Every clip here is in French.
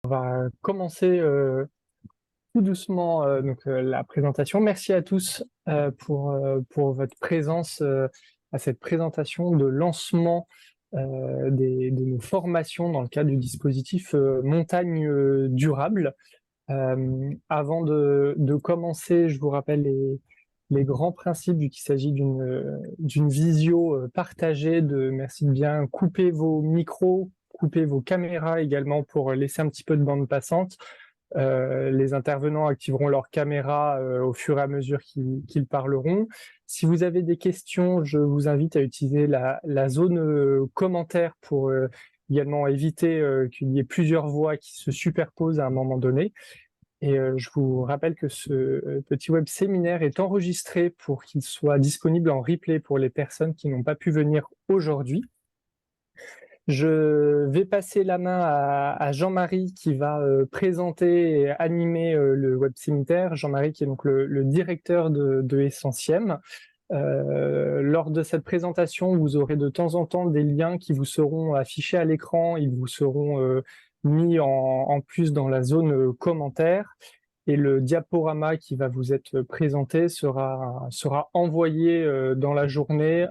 On va commencer tout doucement la présentation. Merci à tous pour votre présence à cette présentation de lancement de nos formations dans le cadre du dispositif Montagne durable. Avant de commencer, je vous rappelle les grands principes, vu qu'il s'agit d'une visio partagée. Merci de bien couper vos micros, couper vos caméras également pour laisser un petit peu de bande passante. Les intervenants activeront leur caméra au fur et à mesure qu'ils parleront. Si vous avez des questions, je vous invite à utiliser la zone commentaire pour également éviter qu'il y ait plusieurs voix qui se superposent à un moment donné. Et je vous rappelle que ce petit web séminaire est enregistré pour qu'il soit disponible en replay pour les personnes qui n'ont pas pu venir aujourd'hui. Je vais passer la main à Jean-Marie qui va présenter et animer le web séminaire. Jean-Marie qui est donc le directeur de Essentiem. Lors de cette présentation, vous aurez de temps en temps des liens qui vous seront affichés à l'écran. Ils vous seront mis en plus dans la zone commentaire. Et le diaporama qui va vous être présenté sera envoyé dans la journée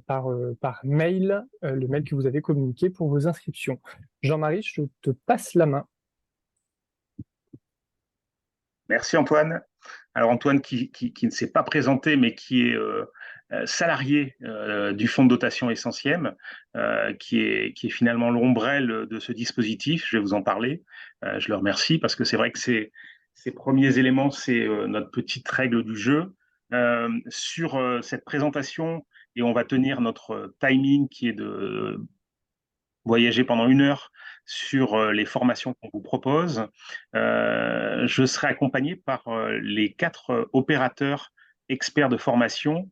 par mail, le mail que vous avez communiqué pour vos inscriptions. Jean-Marie, je te passe la main. Merci Antoine. Alors Antoine qui ne s'est pas présenté mais qui est salarié du fonds de dotation Essentiem, qui est finalement l'ombrelle de ce dispositif. Je vais vous en parler. Je le remercie parce que c'est vrai que ces premiers éléments, c'est notre petite règle du jeu. Sur cette présentation, et on va tenir notre timing qui est de voyager pendant 1 heure sur les formations qu'on vous propose. Je serai accompagné par les 4 opérateurs experts de formation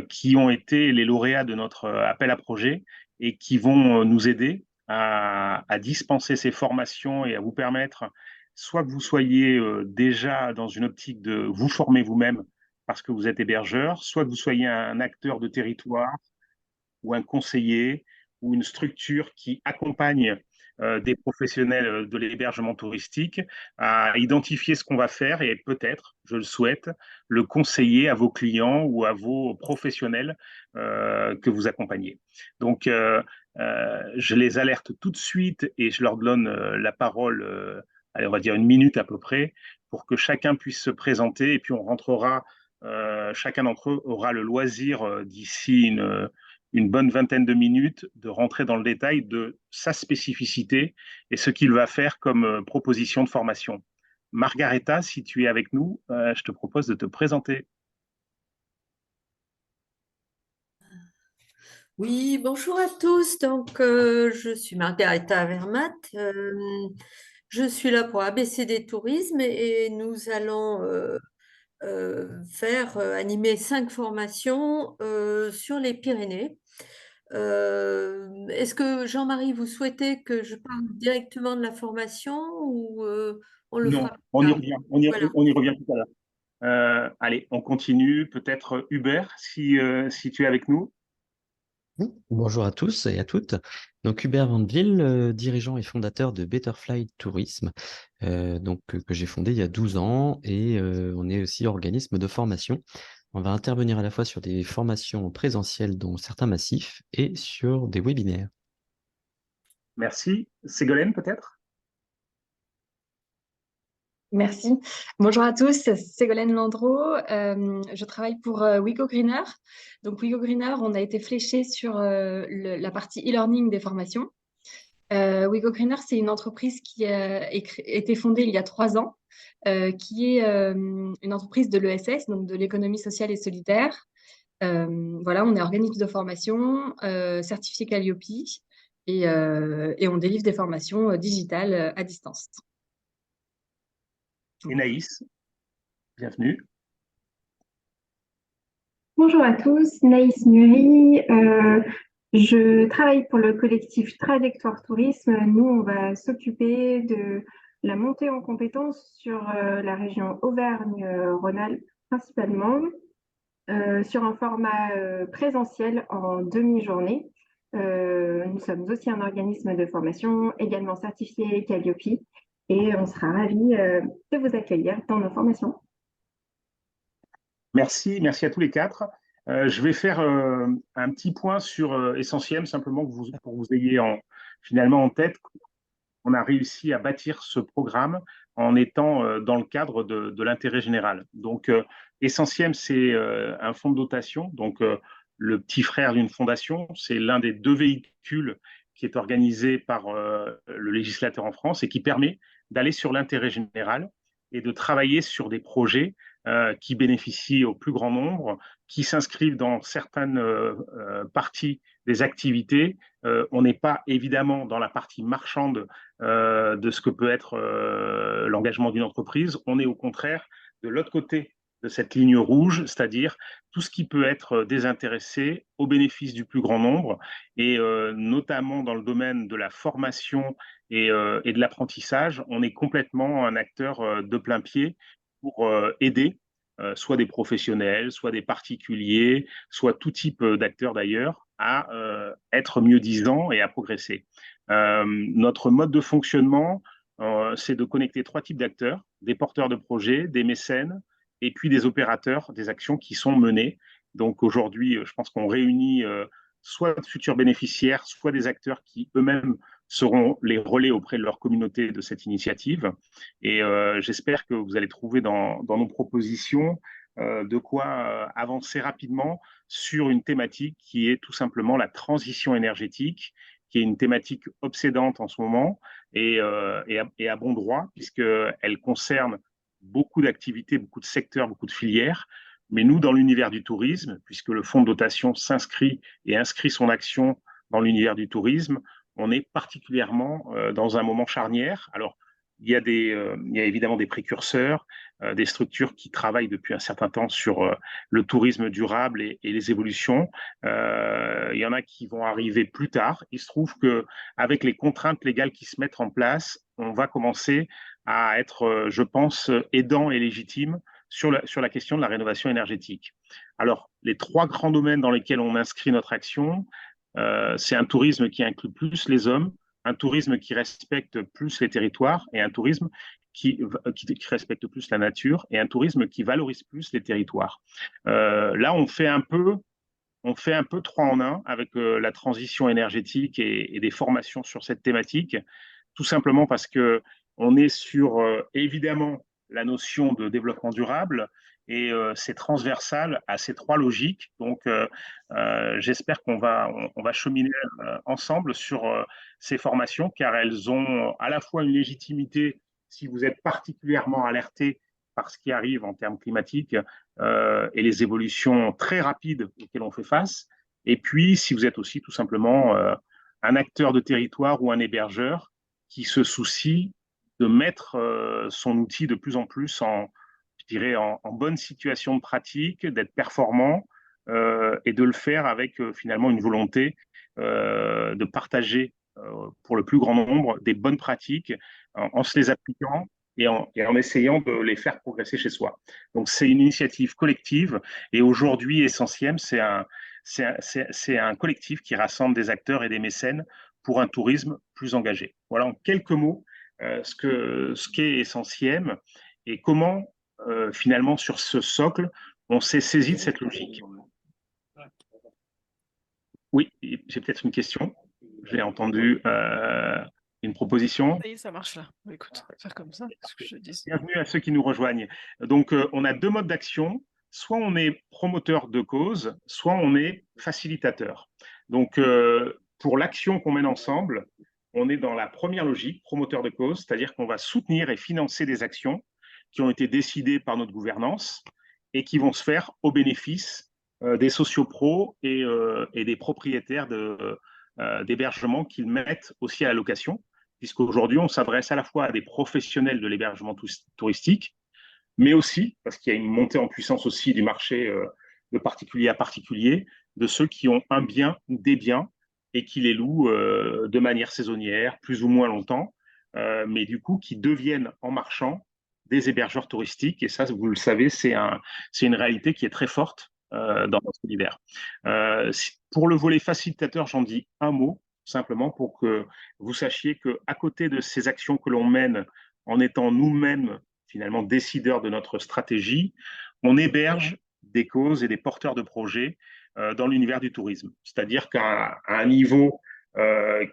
qui ont été les lauréats de notre appel à projet et qui vont nous aider à dispenser ces formations et à vous permettre soit que vous soyez déjà dans une optique de vous former vous-même parce que vous êtes hébergeur, soit que vous soyez un acteur de territoire ou un conseiller ou une structure qui accompagne des professionnels de l'hébergement touristique à identifier ce qu'on va faire et peut-être, je le souhaite, le conseiller à vos clients ou à vos professionnels que vous accompagnez. Donc, je les alerte tout de suite et je leur donne la parole, allez, on va dire 1 minute à peu près, pour que chacun puisse se présenter et puis on rentrera, chacun d'entre eux aura le loisir d'ici une bonne vingtaine de minutes de rentrer dans le détail de sa spécificité et ce qu'il va faire comme proposition de formation. Margaretha, si tu es avec nous, je te propose de te présenter. Oui, bonjour à tous. Donc, je suis Margaretha Vermat. Je suis là pour ABCD Tourisme et nous allons animer 5 formations sur les Pyrénées. Est-ce que Jean-Marie, vous souhaitez que je parle directement de la formation ou on le Non, fera plus on y tard? revient, Voilà. on y revient tout à l'heure. Allez, on continue. Peut-être Hubert, si tu es avec nous. Oui, bonjour à tous et à toutes. Donc Hubert Vandeville, dirigeant et fondateur de Betterfly Tourisme, que j'ai fondé il y a 12 ans et on est aussi organisme de formation. On va intervenir à la fois sur des formations présentielles dont certains massifs et sur des webinaires. Merci. Ségolène, peut-être? Merci. Bonjour à tous, c'est Ségolène Landreau. Je travaille pour Wigo Greener. Donc Wigo Greener, on a été fléché sur la partie e-learning des formations. Wigo Greener, c'est une entreprise qui a été fondée il y a 3 ans, qui est une entreprise de l'ESS, donc de l'économie sociale et solidaire. Voilà, on est organisme de formation, certifié Calliope, et on délivre des formations digitales à distance. Et Naïs, bienvenue. Bonjour à tous, Naïs Nury. Je travaille pour le collectif Trajectoire Tourisme. Nous, on va s'occuper de la montée en compétences sur la région Auvergne-Rhône-Alpes principalement, sur un format présentiel en demi-journée. Nous sommes aussi un organisme de formation, également certifié Calliope, et on sera ravis de vous accueillir dans nos formations. Merci, merci à tous les quatre. Je vais faire un petit point sur Essentiem, simplement pour que vous ayez finalement en tête qu'on a réussi à bâtir ce programme en étant dans le cadre de l'intérêt général. Donc, Essentiem, c'est un fonds de dotation, donc le petit frère d'une fondation. C'est l'un des 2 véhicules qui est organisé par le législateur en France et qui permet d'aller sur l'intérêt général et de travailler sur des projets qui bénéficient au plus grand nombre, qui s'inscrivent dans certaines parties des activités. On n'est pas évidemment dans la partie marchande de ce que peut être l'engagement d'une entreprise. On est au contraire de l'autre côté de cette ligne rouge, c'est-à-dire tout ce qui peut être désintéressé au bénéfice du plus grand nombre, et notamment dans le domaine de la formation et de l'apprentissage, on est complètement un acteur de plein pied pour aider soit des professionnels, soit des particuliers, soit tout type d'acteurs d'ailleurs, à être mieux-disants et à progresser. Notre mode de fonctionnement, c'est de connecter 3 types d'acteurs, des porteurs de projets, des mécènes, et puis des opérateurs, des actions qui sont menées. Donc aujourd'hui, je pense qu'on réunit soit de futurs bénéficiaires, soit des acteurs qui eux-mêmes seront les relais auprès de leur communauté de cette initiative. Et j'espère que vous allez trouver dans nos propositions de quoi avancer rapidement sur une thématique qui est tout simplement la transition énergétique, qui est une thématique obsédante en ce moment et à bon droit, puisqu'elle concerne beaucoup d'activités, beaucoup de secteurs, beaucoup de filières. Mais nous, dans l'univers du tourisme, puisque le fonds de dotation s'inscrit et inscrit son action dans l'univers du tourisme, on est particulièrement dans un moment charnière. Alors, il y a évidemment des précurseurs, des structures qui travaillent depuis un certain temps sur le tourisme durable et les évolutions. Il y en a qui vont arriver plus tard. Il se trouve qu'avec les contraintes légales qui se mettent en place, on va commencer à être, je pense, aidant et légitime sur la question de la rénovation énergétique. Alors, les 3 grands domaines dans lesquels on inscrit notre action, c'est un tourisme qui inclut plus les hommes, un tourisme qui respecte plus les territoires et un tourisme qui respecte plus la nature et un tourisme qui valorise plus les territoires. Là, on fait un peu 3 en 1 avec la transition énergétique et des formations sur cette thématique, tout simplement parce qu'on est sur, évidemment, la notion de développement durable, et c'est transversal à ces 3 logiques. Donc, j'espère qu'on va cheminer ensemble sur ces formations, car elles ont à la fois une légitimité si vous êtes particulièrement alerté par ce qui arrive en termes climatiques et les évolutions très rapides auxquelles on fait face, et puis si vous êtes aussi tout simplement un acteur de territoire ou un hébergeur qui se soucie de mettre son outil de plus en plus je dirais, en bonne situation de pratique, d'être performant et de le faire avec finalement une volonté de partager pour le plus grand nombre des bonnes pratiques en se les appliquant et en essayant de les faire progresser chez soi. Donc c'est une initiative collective, et aujourd'hui, Essentiem, c'est un collectif qui rassemble des acteurs et des mécènes pour un tourisme plus engagé. Voilà en quelques mots ce qu'est Essentiem et comment finalement sur ce socle on s'est saisi de cette logique. Oui, j'ai peut-être une question. J'ai entendu une proposition. Oui, ça marche là. Écoute, on va faire comme ça. Ce que je dis. Bienvenue à ceux qui nous rejoignent. Donc, on a 2 modes d'action. Soit on est promoteur de cause, soit on est facilitateur. Donc, pour l'action qu'on mène ensemble, on est dans la première logique, promoteur de cause, c'est-à-dire qu'on va soutenir et financer des actions qui ont été décidées par notre gouvernance et qui vont se faire au bénéfice des sociopros et des propriétaires d'hébergements qu'ils mettent aussi à la location, puisqu'aujourd'hui, on s'adresse à la fois à des professionnels de l'hébergement touristique, mais aussi, parce qu'il y a une montée en puissance aussi du marché de particulier à particulier, de ceux qui ont un bien ou des biens et qui les louent de manière saisonnière, plus ou moins longtemps, mais du coup, qui deviennent en marchant des hébergeurs touristiques. Et ça, vous le savez, c'est une réalité qui est très forte dans notre univers. Pour le volet facilitateur, j'en dis un mot, simplement pour que vous sachiez qu'à côté de ces actions que l'on mène en étant nous-mêmes finalement décideurs de notre stratégie, on héberge des causes et des porteurs de projets dans l'univers du tourisme. C'est-à-dire qu'à un niveau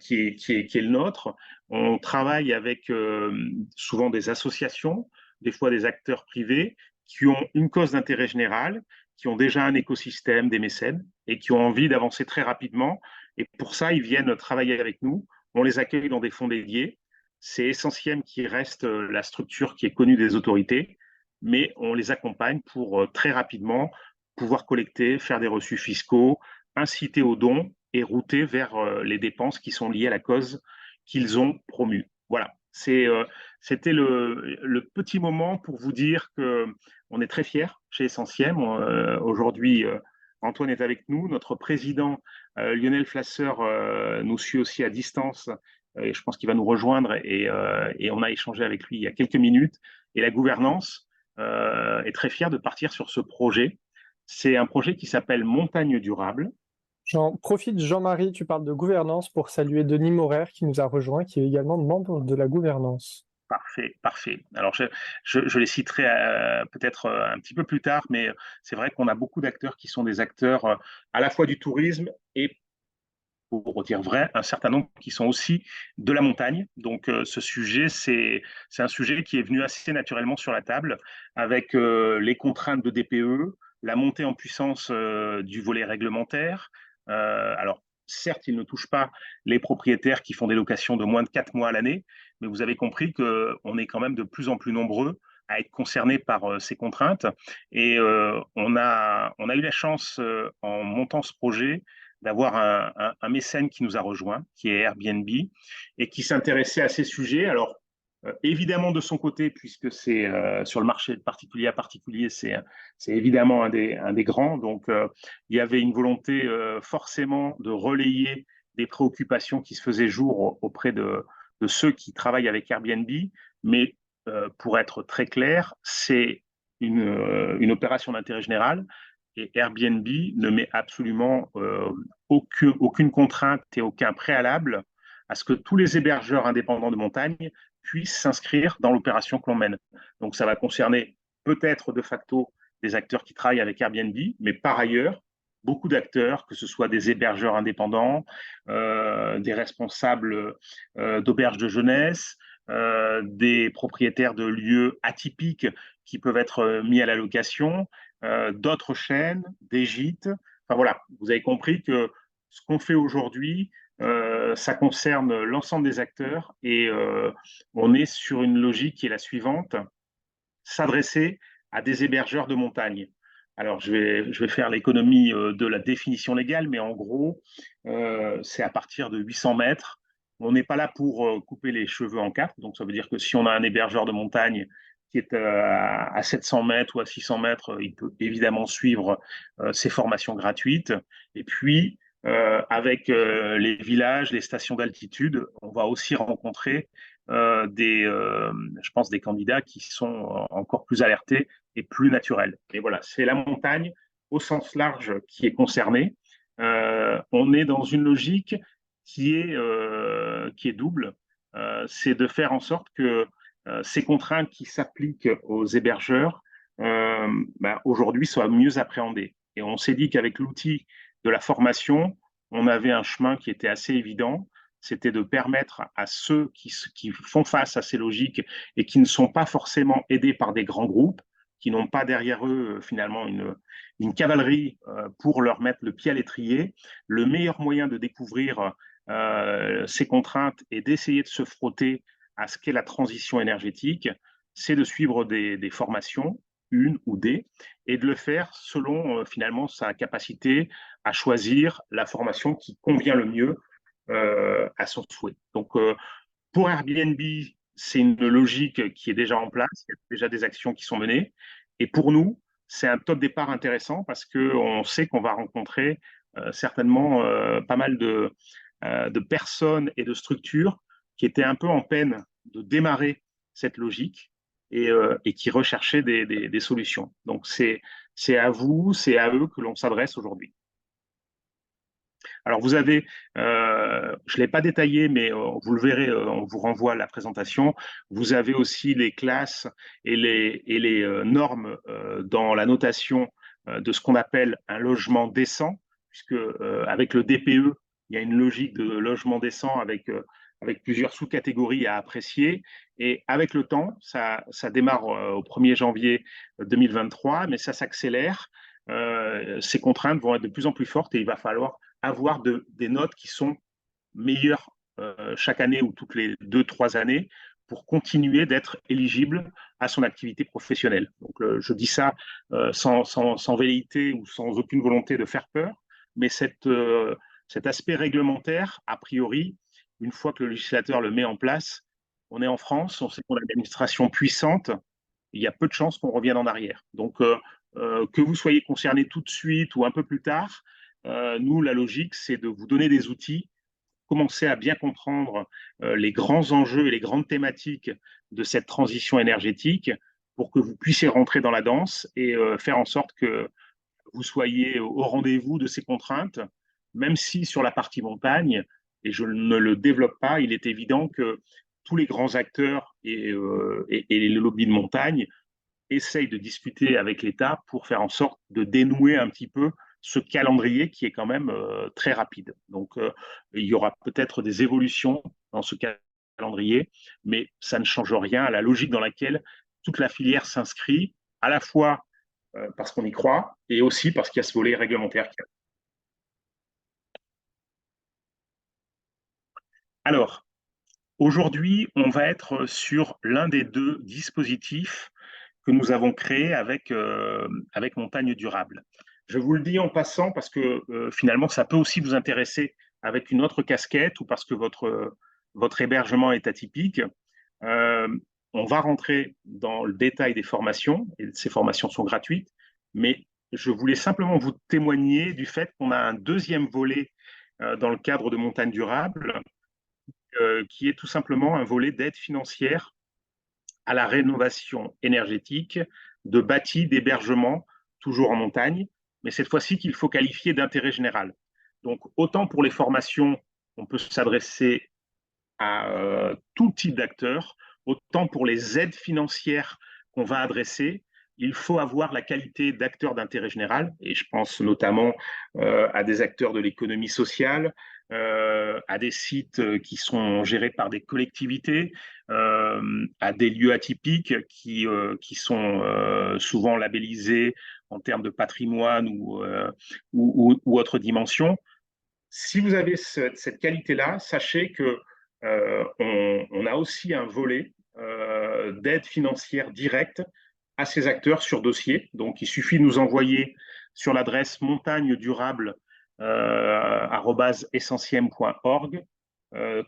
qui est le nôtre, on travaille avec souvent des associations, des fois des acteurs privés, qui ont une cause d'intérêt général, qui ont déjà un écosystème, des mécènes, et qui ont envie d'avancer très rapidement. Et pour ça, ils viennent travailler avec nous. On les accueille dans des fonds dédiés. C'est Essentiel qui reste la structure qui est connue des autorités, mais on les accompagne pour très rapidement pouvoir collecter, faire des reçus fiscaux, inciter aux dons et router vers les dépenses qui sont liées à la cause qu'ils ont promue. Voilà, c'était le petit moment pour vous dire qu'on est très fiers chez Essentiel. Aujourd'hui, Antoine est avec nous. Notre président, Lionel Flasseur, nous suit aussi à distance. Et je pense qu'il va nous rejoindre et on a échangé avec lui il y a quelques minutes. Et la gouvernance est très fière de partir sur ce projet. C'est un projet qui s'appelle Montagne Durable. J'en profite, Jean-Marie, tu parles de gouvernance pour saluer Denis Maurer qui nous a rejoint, qui est également membre de la gouvernance. Parfait, parfait. Alors, je les citerai peut-être un petit peu plus tard, mais c'est vrai qu'on a beaucoup d'acteurs qui sont des acteurs à la fois du tourisme et, pour dire vrai, un certain nombre qui sont aussi de la montagne. Donc, ce sujet, c'est un sujet qui est venu assez naturellement sur la table avec les contraintes de DPE, la montée en puissance du volet réglementaire. Alors, certes, il ne touche pas les propriétaires qui font des locations de moins de 4 mois à l'année, mais vous avez compris qu'on est quand même de plus en plus nombreux à être concernés par ces contraintes. Et on a eu la chance, en montant ce projet, d'avoir un mécène qui nous a rejoint, qui est Airbnb, et qui s'intéressait à ces sujets. Alors, évidemment de son côté, puisque c'est sur le marché de particulier à particulier, c'est évidemment un des grands. Donc, il y avait une volonté forcément de relayer des préoccupations qui se faisaient jour auprès de ceux qui travaillent avec Airbnb. Mais pour être très clair, c'est une opération d'intérêt général. Et Airbnb ne met absolument aucune contrainte et aucun préalable à ce que tous les hébergeurs indépendants de montagne puissent s'inscrire dans l'opération que l'on mène. Donc, ça va concerner peut-être de facto des acteurs qui travaillent avec Airbnb, mais par ailleurs, beaucoup d'acteurs, que ce soit des hébergeurs indépendants, des responsables d'auberges de jeunesse, des propriétaires de lieux atypiques qui peuvent être mis à la location, d'autres chaînes, des gîtes. Enfin voilà, vous avez compris que ce qu'on fait aujourd'hui, ça concerne l'ensemble des acteurs et on est sur une logique qui est la suivante, s'adresser à des hébergeurs de montagne. Alors, je vais faire l'économie de la définition légale, mais en gros, c'est à partir de 800 mètres. On n'est pas là pour couper les cheveux en quatre. Donc, ça veut dire que si on a un hébergeur de montagne qui est à 700 mètres ou à 600 mètres, il peut évidemment suivre ses formations gratuites. Et puis, avec les villages, les stations d'altitude, on va aussi rencontrer je pense, des candidats qui sont encore plus alertés et plus naturels. Et voilà, c'est la montagne au sens large qui est concernée. On est dans une logique qui est double. C'est de faire en sorte que ces contraintes qui s'appliquent aux hébergeurs aujourd'hui soient mieux appréhendées. Et on s'est dit qu'avec l'outil de la formation, on avait un chemin qui était assez évident, c'était de permettre à ceux qui font face à ces logiques et qui ne sont pas forcément aidés par des grands groupes, qui n'ont pas derrière eux finalement une cavalerie pour leur mettre le pied à l'étrier, le meilleur moyen de découvrir ces contraintes et d'essayer de se frotter à ce qu'est la transition énergétique, c'est de suivre des formations, une ou des, et de le faire selon finalement sa capacité à choisir la formation qui convient le mieux à son souhait. Donc, pour Airbnb, c'est une logique qui est déjà en place, il y a déjà des actions qui sont menées. Et pour nous, c'est un top départ intéressant parce qu'on sait qu'on va rencontrer certainement pas mal de personnes et de structures qui étaient un peu en peine de démarrer cette logique et qui recherchaient des solutions. Donc, c'est c'est à vous, c'est à eux que l'on s'adresse aujourd'hui. Alors, vous avez, je ne l'ai pas détaillé, mais vous le verrez, on vous renvoie à la présentation. Vous avez aussi les classes et les normes dans la notation de ce qu'on appelle un logement décent, puisque avec le DPE, il y a une logique de logement décent avec plusieurs sous-catégories à apprécier. Et avec le temps, ça démarre au 1er janvier 2023, mais ça s'accélère. Ces contraintes vont être de plus en plus fortes et il va falloir avoir des notes qui sont meilleures chaque année ou toutes les 2-3 années pour continuer d'être éligible à son activité professionnelle. Donc, je dis ça sans velléité ou sans aucune volonté de faire peur, mais cet aspect réglementaire, a priori, une fois que le législateur le met en place, on est en France, on sait qu'on a une administration puissante, il y a peu de chances qu'on revienne en arrière. Donc, que vous soyez concerné tout de suite ou un peu plus tard, nous, la logique, c'est de vous donner des outils, commencer à bien comprendre les grands enjeux et les grandes thématiques de cette transition énergétique pour que vous puissiez rentrer dans la danse et faire en sorte que vous soyez au rendez-vous de ces contraintes, même si sur la partie montagne, et je ne le développe pas, il est évident que tous les grands acteurs et les lobbies de montagne essayent de discuter avec l'État pour faire en sorte de dénouer un petit peu ce calendrier qui est quand même très rapide. Donc, il y aura peut-être des évolutions dans ce calendrier, mais ça ne change rien à la logique dans laquelle toute la filière s'inscrit, à la fois parce qu'on y croit et aussi parce qu'il y a ce volet réglementaire. Alors, aujourd'hui, on va être sur l'un des deux dispositifs que nous avons créé avec Montagne Durable. Je vous le dis en passant parce que finalement, ça peut aussi vous intéresser avec une autre casquette ou parce que votre hébergement est atypique. On va rentrer dans le détail des formations, et ces formations sont gratuites, mais je voulais simplement vous témoigner du fait qu'on a un deuxième volet dans le cadre de Montagne Durable, qui est tout simplement un volet d'aide financière à la rénovation énergétique de bâtis d'hébergement, toujours en montagne, mais cette fois-ci qu'il faut qualifier d'intérêt général. Donc, autant pour les formations, on peut s'adresser à tout type d'acteurs, autant pour les aides financières qu'on va adresser, il faut avoir la qualité d'acteur d'intérêt général, et je pense notamment à des acteurs de l'économie sociale, à des sites qui sont gérés par des collectivités, à des lieux atypiques qui sont souvent labellisés en termes de patrimoine ou autre dimension. Si vous avez cette qualité-là, sachez que on a aussi un volet d'aide financière directe à ces acteurs sur dossier. Donc, il suffit de nous envoyer sur l'adresse montagne-durable@essentiem.org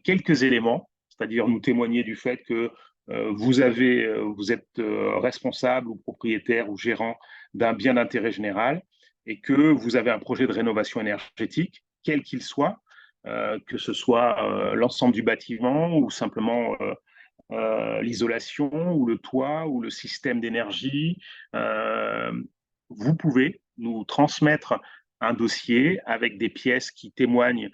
quelques éléments, c'est-à-dire nous témoigner du fait que vous êtes responsable ou propriétaire ou gérant d'un bien d'intérêt général et que vous avez un projet de rénovation énergétique, quel qu'il soit, que ce soit l'ensemble du bâtiment ou simplement l'isolation ou le toit ou le système d'énergie. Vous pouvez nous transmettre un dossier avec des pièces qui témoignent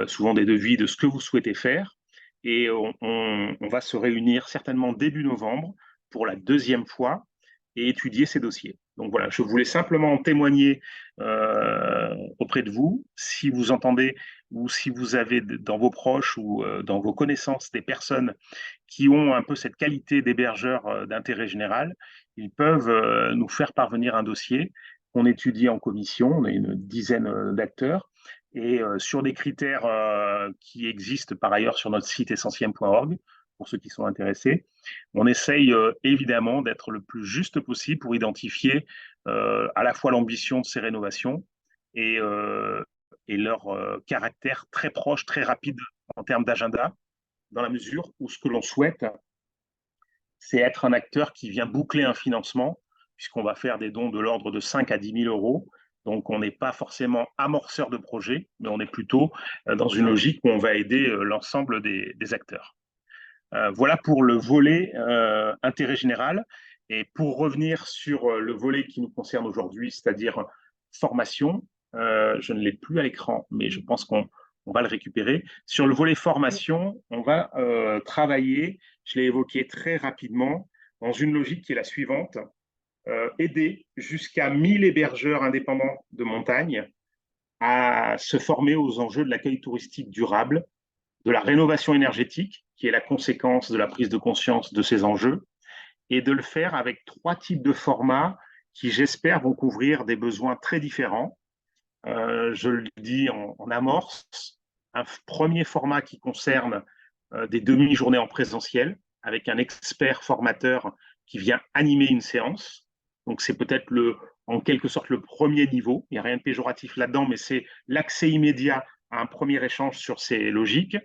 souvent des devis de ce que vous souhaitez faire. Et on va se réunir certainement début novembre pour la deuxième fois et étudier ces dossiers. Donc voilà, je voulais simplement en témoigner auprès de vous. Si vous entendez ou si vous avez dans vos proches ou dans vos connaissances des personnes qui ont un peu cette qualité d'hébergeur d'intérêt général, ils peuvent nous faire parvenir un dossier qu'on étudie en commission. On a une dizaine d'acteurs et sur des critères qui existent par ailleurs sur notre site essentiem.org pour ceux qui sont intéressés. On essaye évidemment d'être le plus juste possible pour identifier à la fois l'ambition de ces rénovations et leur caractère très proche, très rapide en termes d'agenda, dans la mesure où ce que l'on souhaite, c'est être un acteur qui vient boucler un financement, puisqu'on va faire des dons de l'ordre de 5 à 10 000 euros. Donc, on n'est pas forcément amorceur de projet, mais on est plutôt dans une logique où on va aider l'ensemble des acteurs. Voilà pour le volet intérêt général. Et pour revenir sur le volet qui nous concerne aujourd'hui, c'est-à-dire formation, je ne l'ai plus à l'écran, mais je pense qu'on va le récupérer. Sur le volet formation, on va travailler, je l'ai évoqué très rapidement, dans une logique qui est la suivante, aider jusqu'à 1000 hébergeurs indépendants de montagne à se former aux enjeux de l'accueil touristique durable, de la rénovation énergétique, qui est la conséquence de la prise de conscience de ces enjeux, et de le faire avec 3 types de formats qui, j'espère, vont couvrir des besoins très différents. Je le dis en amorce, un premier format qui concerne des demi-journées en présentiel, avec un expert formateur qui vient animer une séance. Donc c'est peut-être en quelque sorte le premier niveau. Il n'y a rien de péjoratif là-dedans, mais c'est l'accès immédiat à un premier échange sur ces logiques.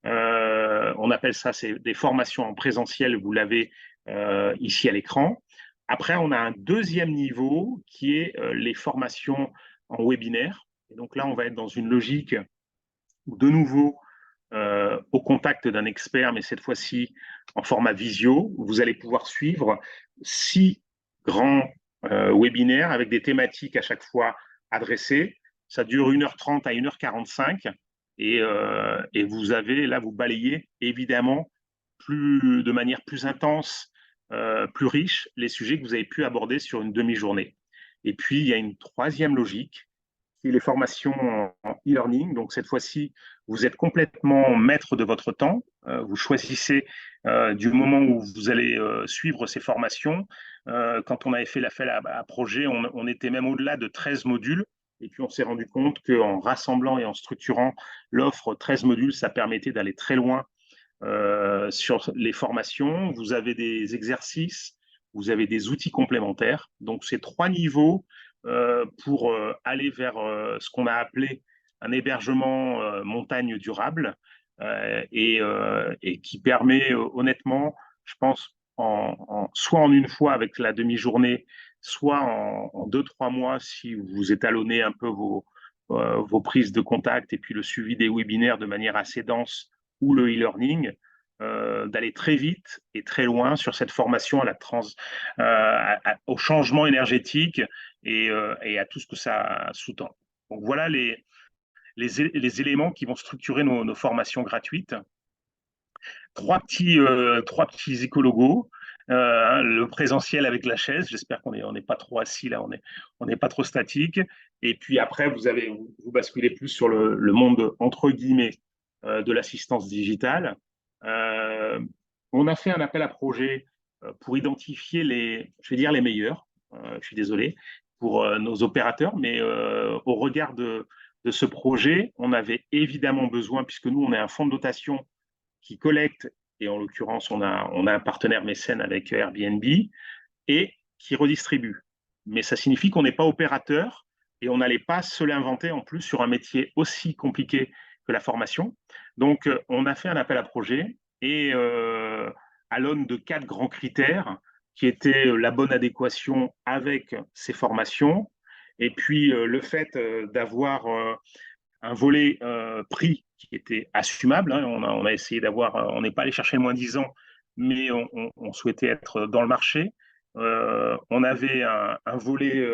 On appelle ça des formations en présentiel, vous l'avez ici à l'écran. Après, on a un deuxième niveau qui est les formations en webinaire. Et donc là, on va être dans une logique où, de nouveau, au contact d'un expert, mais cette fois-ci en format visio, où vous allez pouvoir suivre 6 grands webinaires avec des thématiques à chaque fois adressées. Ça dure 1h30 à 1h45 et vous avez, là, vous balayez évidemment de manière plus intense, plus riche, les sujets que vous avez pu aborder sur une demi-journée. Et puis, il y a une troisième logique, qui est les formations en e-learning. Donc, cette fois-ci, vous êtes complètement maître de votre temps. Vous choisissez du moment où vous allez suivre ces formations. Quand on avait fait l'appel à projet, on était même au-delà de 13 modules. Et puis, on s'est rendu compte qu'en rassemblant et en structurant l'offre 13 modules, ça permettait d'aller très loin sur les formations. Vous avez des exercices, vous avez des outils complémentaires. Donc, ces 3 niveaux pour aller vers ce qu'on a appelé un hébergement montagne durable et qui permet honnêtement, je pense, soit en une fois avec la demi-journée, soit en 2-3 mois si vous étalonnez un peu vos prises de contact et puis le suivi des webinaires de manière assez dense ou le e-learning, d'aller très vite et très loin sur cette formation au changement énergétique et à tout ce que ça sous-tend. Donc voilà les éléments qui vont structurer nos formations gratuites. 3 petits écologos. Le présentiel avec la chaise, j'espère qu'on n'est pas trop assis là, on n'est pas trop statique. Et puis après, vous basculez plus sur le monde entre guillemets de l'assistance digitale. On a fait un appel à projet pour identifier les meilleurs, je suis désolé, pour nos opérateurs, mais au regard de ce projet, on avait évidemment besoin, puisque nous, on est un fonds de dotation qui collecte, et en l'occurrence, on a un partenaire mécène avec Airbnb, et qui redistribue. Mais ça signifie qu'on n'est pas opérateur et on n'allait pas se l'inventer en plus sur un métier aussi compliqué que la formation. Donc, on a fait un appel à projet et à l'aune de 4 grands critères qui étaient la bonne adéquation avec ces formations et puis le fait d'avoir un volet prix qui était assumable. Hein. On a essayé d'avoir, on n'est pas allé chercher le moins 10 ans, mais on souhaitait être dans le marché. On avait un volet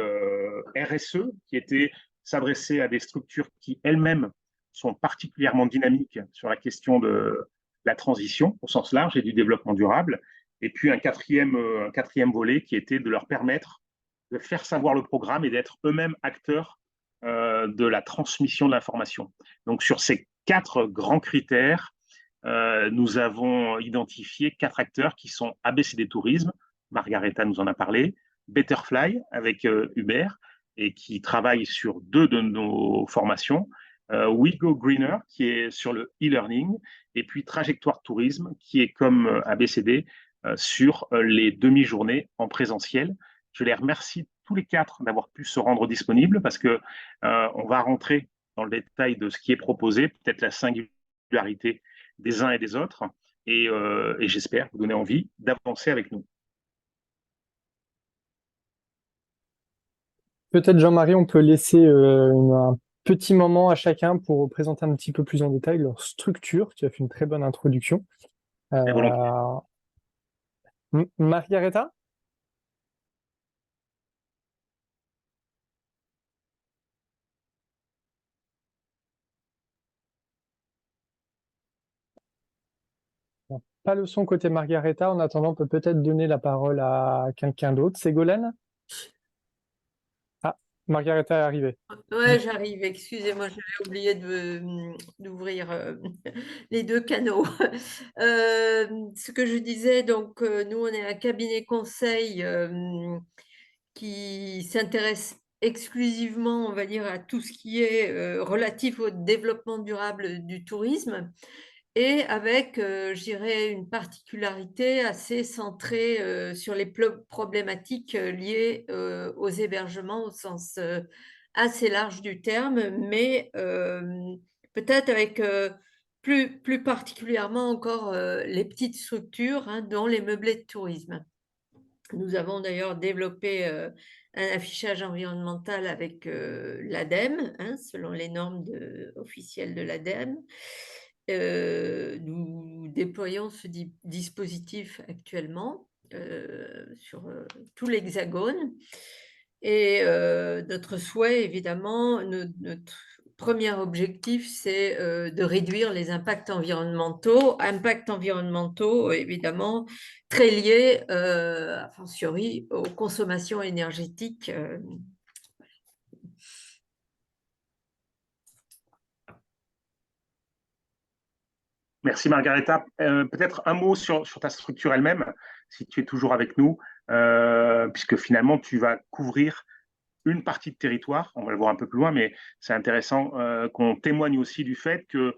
RSE qui était s'adresser à des structures qui elles-mêmes sont particulièrement dynamiques sur la question de la transition au sens large et du développement durable. Et puis un quatrième volet qui était de leur permettre de faire savoir le programme et d'être eux-mêmes acteurs de la transmission de l'information. Donc sur ces 4 grands critères, nous avons identifié 4 acteurs qui sont ABCD Tourisme, Margaretha nous en a parlé, Betterfly avec Hubert et qui travaille sur 2 de nos formations, We Go Greener qui est sur le e-learning et puis Trajectoire Tourisme qui est comme ABCD sur les demi-journées en présentiel. Je les remercie tous les 4 d'avoir pu se rendre disponibles parce que on va rentrer dans le détail de ce qui est proposé, peut-être la singularité des uns et des autres, et j'espère vous donner envie d'avancer avec nous. Peut-être, Jean-Marie, on peut laisser un petit moment à chacun pour présenter un petit peu plus en détail leur structure. Tu as fait une très bonne introduction. Margaretha ? pas le son côté Margaretha. En attendant, on peut peut-être donner la parole à quelqu'un d'autre. Ségolène? Ah, Margaretha est arrivée. Ouais, j'arrive. Excusez-moi, j'avais oublié d'ouvrir les deux canaux. Ce que je disais, donc, nous, on est un cabinet conseil qui s'intéresse exclusivement, on va dire, à tout ce qui est relatif au développement durable du tourisme et avec, je dirais, une particularité assez centrée sur les problématiques liées aux hébergements au sens assez large du terme, mais peut-être avec plus particulièrement encore les petites structures, hein, dont les meublés de tourisme. Nous avons d'ailleurs développé un affichage environnemental avec l'ADEME, hein, selon les normes officielles de l'ADEME. Nous déployons ce dispositif actuellement sur tout l'Hexagone. Et notre souhait, évidemment, notre premier objectif, c'est de réduire les impacts environnementaux. Impacts environnementaux, évidemment, très liés, a fortiori, aux consommations énergétiques. Merci Margaretha. Peut-être un mot sur ta structure elle-même, si tu es toujours avec nous, puisque finalement tu vas couvrir une partie de territoire, on va le voir un peu plus loin, mais c'est intéressant qu'on témoigne aussi du fait que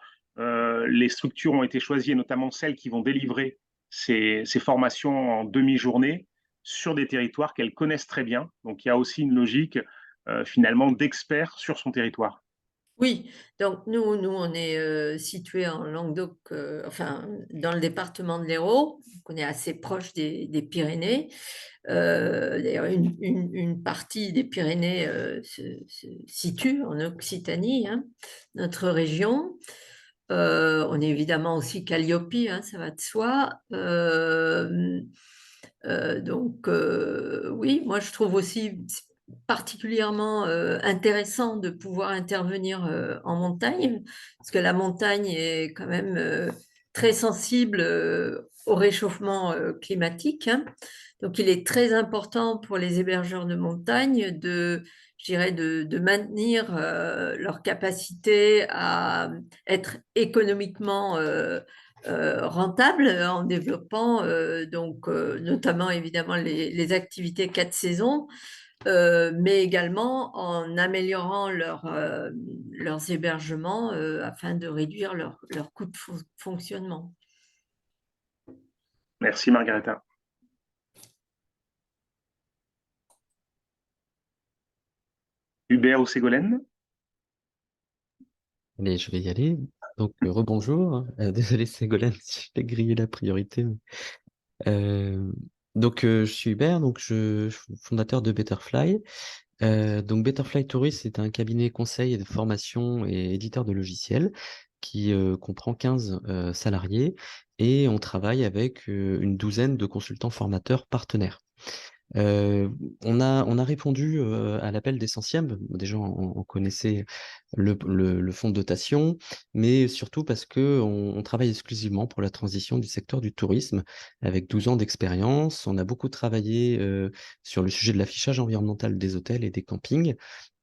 les structures ont été choisies, et notamment celles qui vont délivrer ces formations en demi-journée sur des territoires qu'elles connaissent très bien. Donc il y a aussi une logique finalement d'experts sur son territoire. Oui, donc nous on est situé en Languedoc, enfin dans le département de l'Hérault, donc on est assez proche des Pyrénées. D'ailleurs, une partie des Pyrénées se situe en Occitanie, hein, notre région. On est évidemment aussi Calliope, hein, ça va de soi. Donc oui, moi je trouve aussi particulièrement intéressant de pouvoir intervenir en montagne, parce que la montagne est quand même très sensible au réchauffement climatique, hein. Donc il est très important pour les hébergeurs de montagne je dirais de maintenir leur capacité à être économiquement rentable en développant donc notamment évidemment les activités 4 saisons, mais également en améliorant leurs hébergements afin de réduire leur coût de fonctionnement. Merci Margaretha. Hubert ou Ségolène? Allez, je vais y aller. Donc, rebonjour. Désolé, Ségolène, si je t'ai grillé la priorité. Donc, je suis Hubert, donc je suis fondateur de Betterfly. Donc, Betterfly Tourist, c'est un cabinet conseil et de formation et éditeur de logiciels qui comprend 15 salariés et on travaille avec une douzaine de consultants formateurs partenaires. On a répondu à l'appel d'Essentiel. Déjà, on connaissait le fonds de dotation, mais surtout parce qu'on travaille exclusivement pour la transition du secteur du tourisme avec 12 ans d'expérience. On a beaucoup travaillé sur le sujet de l'affichage environnemental des hôtels et des campings.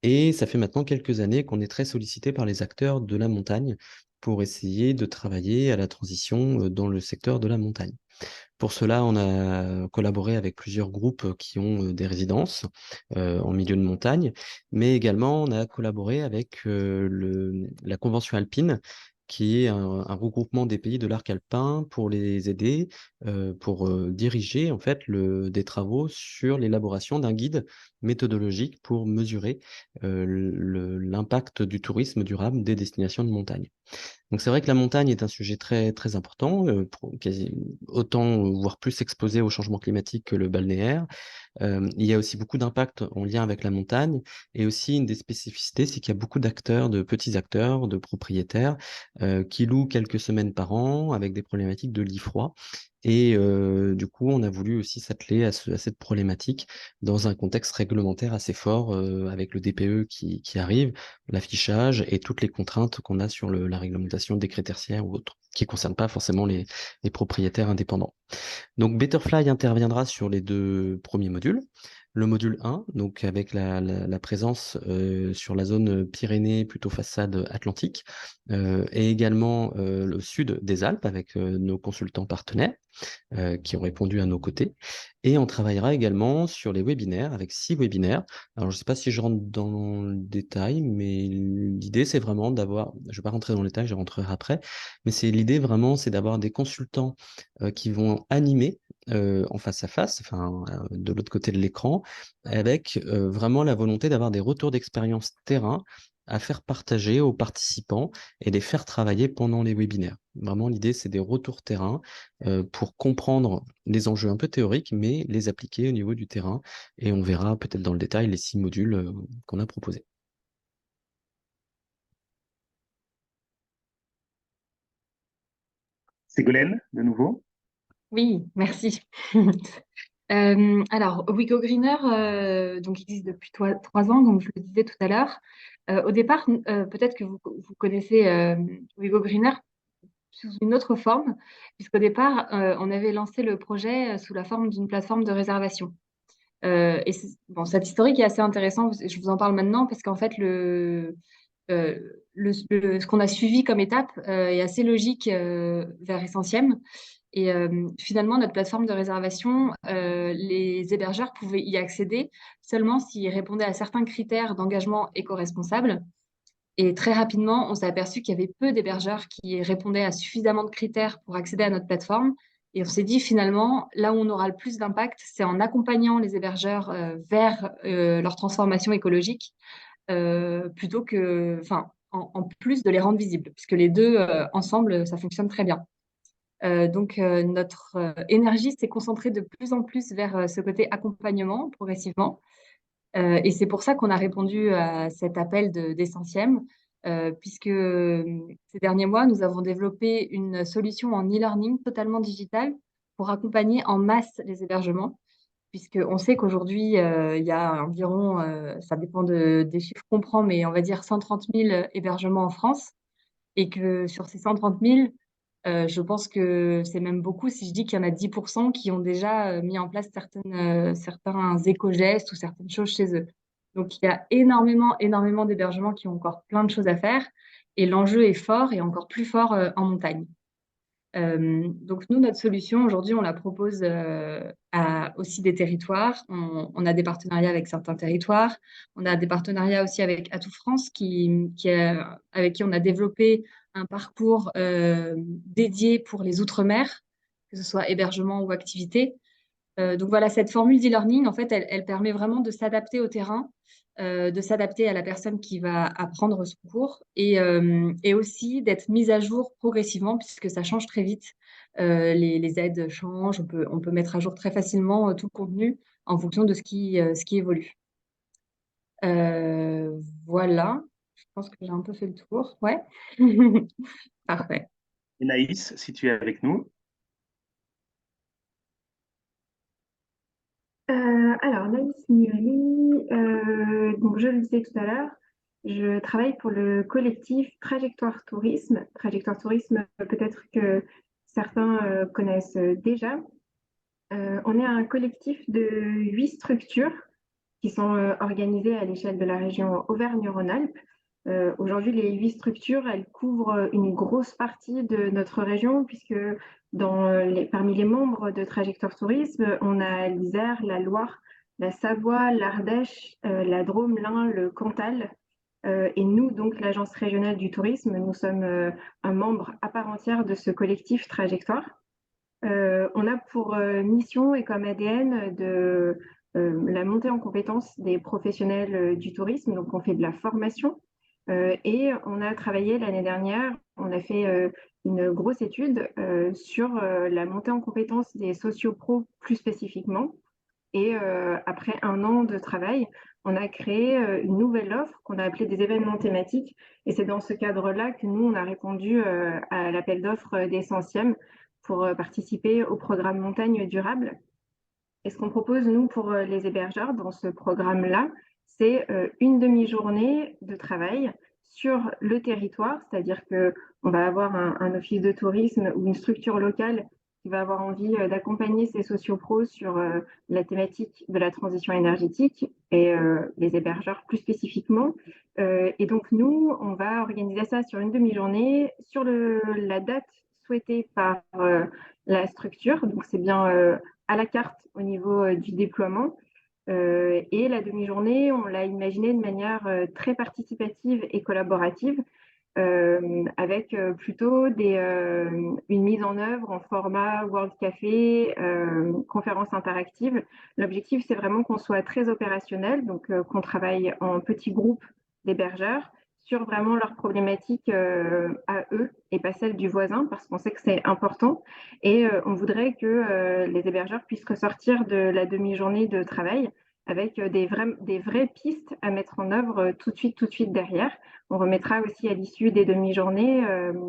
Et ça fait maintenant quelques années qu'on est très sollicité par les acteurs de la montagne pour essayer de travailler à la transition dans le secteur de la montagne. Pour cela, on a collaboré avec plusieurs groupes qui ont des résidences en milieu de montagne, mais également on a collaboré avec la Convention alpine, qui est un regroupement des pays de l'arc alpin pour les aider, pour diriger en fait des travaux sur l'élaboration d'un guide méthodologique pour mesurer l'impact du tourisme durable des destinations de montagne. Donc c'est vrai que la montagne est un sujet très, très important, autant, voire plus exposé au changement climatique que le balnéaire. Il y a aussi beaucoup d'impacts en lien avec la montagne et aussi une des spécificités, c'est qu'il y a beaucoup d'acteurs, de petits acteurs, de propriétaires qui louent quelques semaines par an avec des problématiques de lit froid. Et du coup, on a voulu aussi s'atteler à cette problématique dans un contexte réglementaire assez fort, avec le DPE qui arrive, l'affichage et toutes les contraintes qu'on a sur la réglementation des critères tertiaires ou autres, qui ne concernent pas forcément les propriétaires indépendants. Donc Betterfly interviendra sur les 2 premiers modules. Le module 1, donc avec la présence sur la zone Pyrénées, plutôt façade atlantique, et également le sud des Alpes avec nos consultants partenaires qui ont répondu à nos côtés. Et on travaillera également sur les webinaires avec 6 webinaires. Alors, je ne sais pas si je rentre dans le détail, mais l'idée, c'est vraiment d'avoir, je ne vais pas rentrer dans le détail, je rentrerai après, mais l'idée vraiment, c'est d'avoir des consultants qui vont animer en face à face, enfin, de l'autre côté de l'écran, avec vraiment la volonté d'avoir des retours d'expérience terrain à faire partager aux participants et les faire travailler pendant les webinaires. Vraiment, l'idée, c'est des retours terrain pour comprendre les enjeux un peu théoriques, mais les appliquer au niveau du terrain. Et on verra peut-être dans le détail les 6 modules qu'on a proposés. Ségolène, de nouveau. Oui, merci. Alors, Wigo Greener donc existe depuis 3 ans, comme je le disais tout à l'heure. Au départ, peut-être que vous connaissez Wigo Greener sous une autre forme, puisqu'au départ, on avait lancé le projet sous la forme d'une plateforme de réservation. Bon, cet historique est assez intéressant, je vous en parle maintenant, parce qu'en fait, euh, ce qu'on a suivi comme étape est assez logique vers Essentiem. Et finalement, notre plateforme de réservation, les hébergeurs pouvaient y accéder seulement s'ils répondaient à certains critères d'engagement éco-responsable. Et très rapidement, on s'est aperçu qu'il y avait peu d'hébergeurs qui répondaient à suffisamment de critères pour accéder à notre plateforme. Et on s'est dit finalement, là où on aura le plus d'impact, c'est en accompagnant les hébergeurs vers leur transformation écologique, plutôt que, enfin, en plus de les rendre visibles, puisque les deux ensemble, ça fonctionne très bien. Donc, notre énergie s'est concentrée de plus en plus vers ce côté accompagnement progressivement. Et c'est pour ça qu'on a répondu à cet appel d'Essentiem, puisque ces derniers mois, nous avons développé une solution en e-learning totalement digitale pour accompagner en masse les hébergements, puisqu'on sait qu'aujourd'hui, il y a environ, ça dépend des chiffres qu'on prend, mais on va dire 130 000 hébergements en France, et que sur ces 130 000, je pense que c'est même beaucoup si je dis qu'il y en a 10% qui ont déjà mis en place certains éco-gestes ou certaines choses chez eux. Donc, il y a énormément d'hébergements qui ont encore plein de choses à faire. Et l'enjeu est fort et encore plus fort en montagne. Donc, nous, notre solution, aujourd'hui, on la propose à aussi des territoires. On a des partenariats avec certains territoires. On a des partenariats aussi avec Atout France, avec qui on a développé un parcours dédié pour les Outre-mer, que ce soit hébergement ou activité. Donc voilà, cette formule d'e-learning, en fait, elle permet vraiment de s'adapter au terrain, de s'adapter à la personne qui va apprendre son cours et aussi d'être mise à jour progressivement puisque ça change très vite. Les aides changent, on peut mettre à jour très facilement tout le contenu en fonction de ce qui évolue. Voilà, je pense que j'ai un peu fait le tour. Ouais, parfait. Et Naïs, si tu es avec nous. Alors, Naïs Muri, donc je le disais tout à l'heure, je travaille pour le collectif Trajectoire Tourisme. Trajectoire Tourisme, peut-être que certains connaissent déjà. On est un collectif de 8 structures qui sont organisées à l'échelle de la région Auvergne-Rhône-Alpes. Aujourd'hui, les 8 structures, elles couvrent une grosse partie de notre région, puisque parmi les membres de Trajectoire Tourisme, on a l'Isère, la Loire, la Savoie, l'Ardèche, la Drôme, l'Ain, le Cantal. Et nous, donc l'Agence régionale du tourisme, nous sommes un membre à part entière de ce collectif Trajectoire. On a pour mission et comme ADN de la montée en compétence des professionnels du tourisme. Donc, on fait de la formation et on a travaillé l'année dernière, on a fait une grosse étude sur la montée en compétence des sociopros plus spécifiquement. Et après 1 an de travail, on a créé une nouvelle offre qu'on a appelée des événements thématiques. Et c'est dans ce cadre-là que nous, on a répondu à l'appel d'offres d'Essentiem pour participer au programme Montagne Durable. Et ce qu'on propose, nous, pour les hébergeurs dans ce programme-là, c'est une demi-journée de travail sur le territoire, c'est-à-dire qu'on va avoir un office de tourisme ou une structure locale qui va avoir envie d'accompagner ses sociopros sur la thématique de la transition énergétique et les hébergeurs plus spécifiquement. Et donc, nous, on va organiser ça sur une demi-journée, sur la date souhaitée par la structure. Donc, c'est bien à la carte au niveau du déploiement. Et la demi-journée, on l'a imaginée de manière très participative et collaborative, avec plutôt une mise en œuvre en format World Café, conférence interactive. L'objectif, c'est vraiment qu'on soit très opérationnel, donc qu'on travaille en petits groupes d'hébergeurs sur vraiment leurs problématiques à eux et pas celles du voisin, parce qu'on sait que c'est important. Et on voudrait que les hébergeurs puissent ressortir de la demi-journée de travail avec des vraies pistes à mettre en œuvre tout de suite derrière. On remettra aussi à l'issue des demi-journées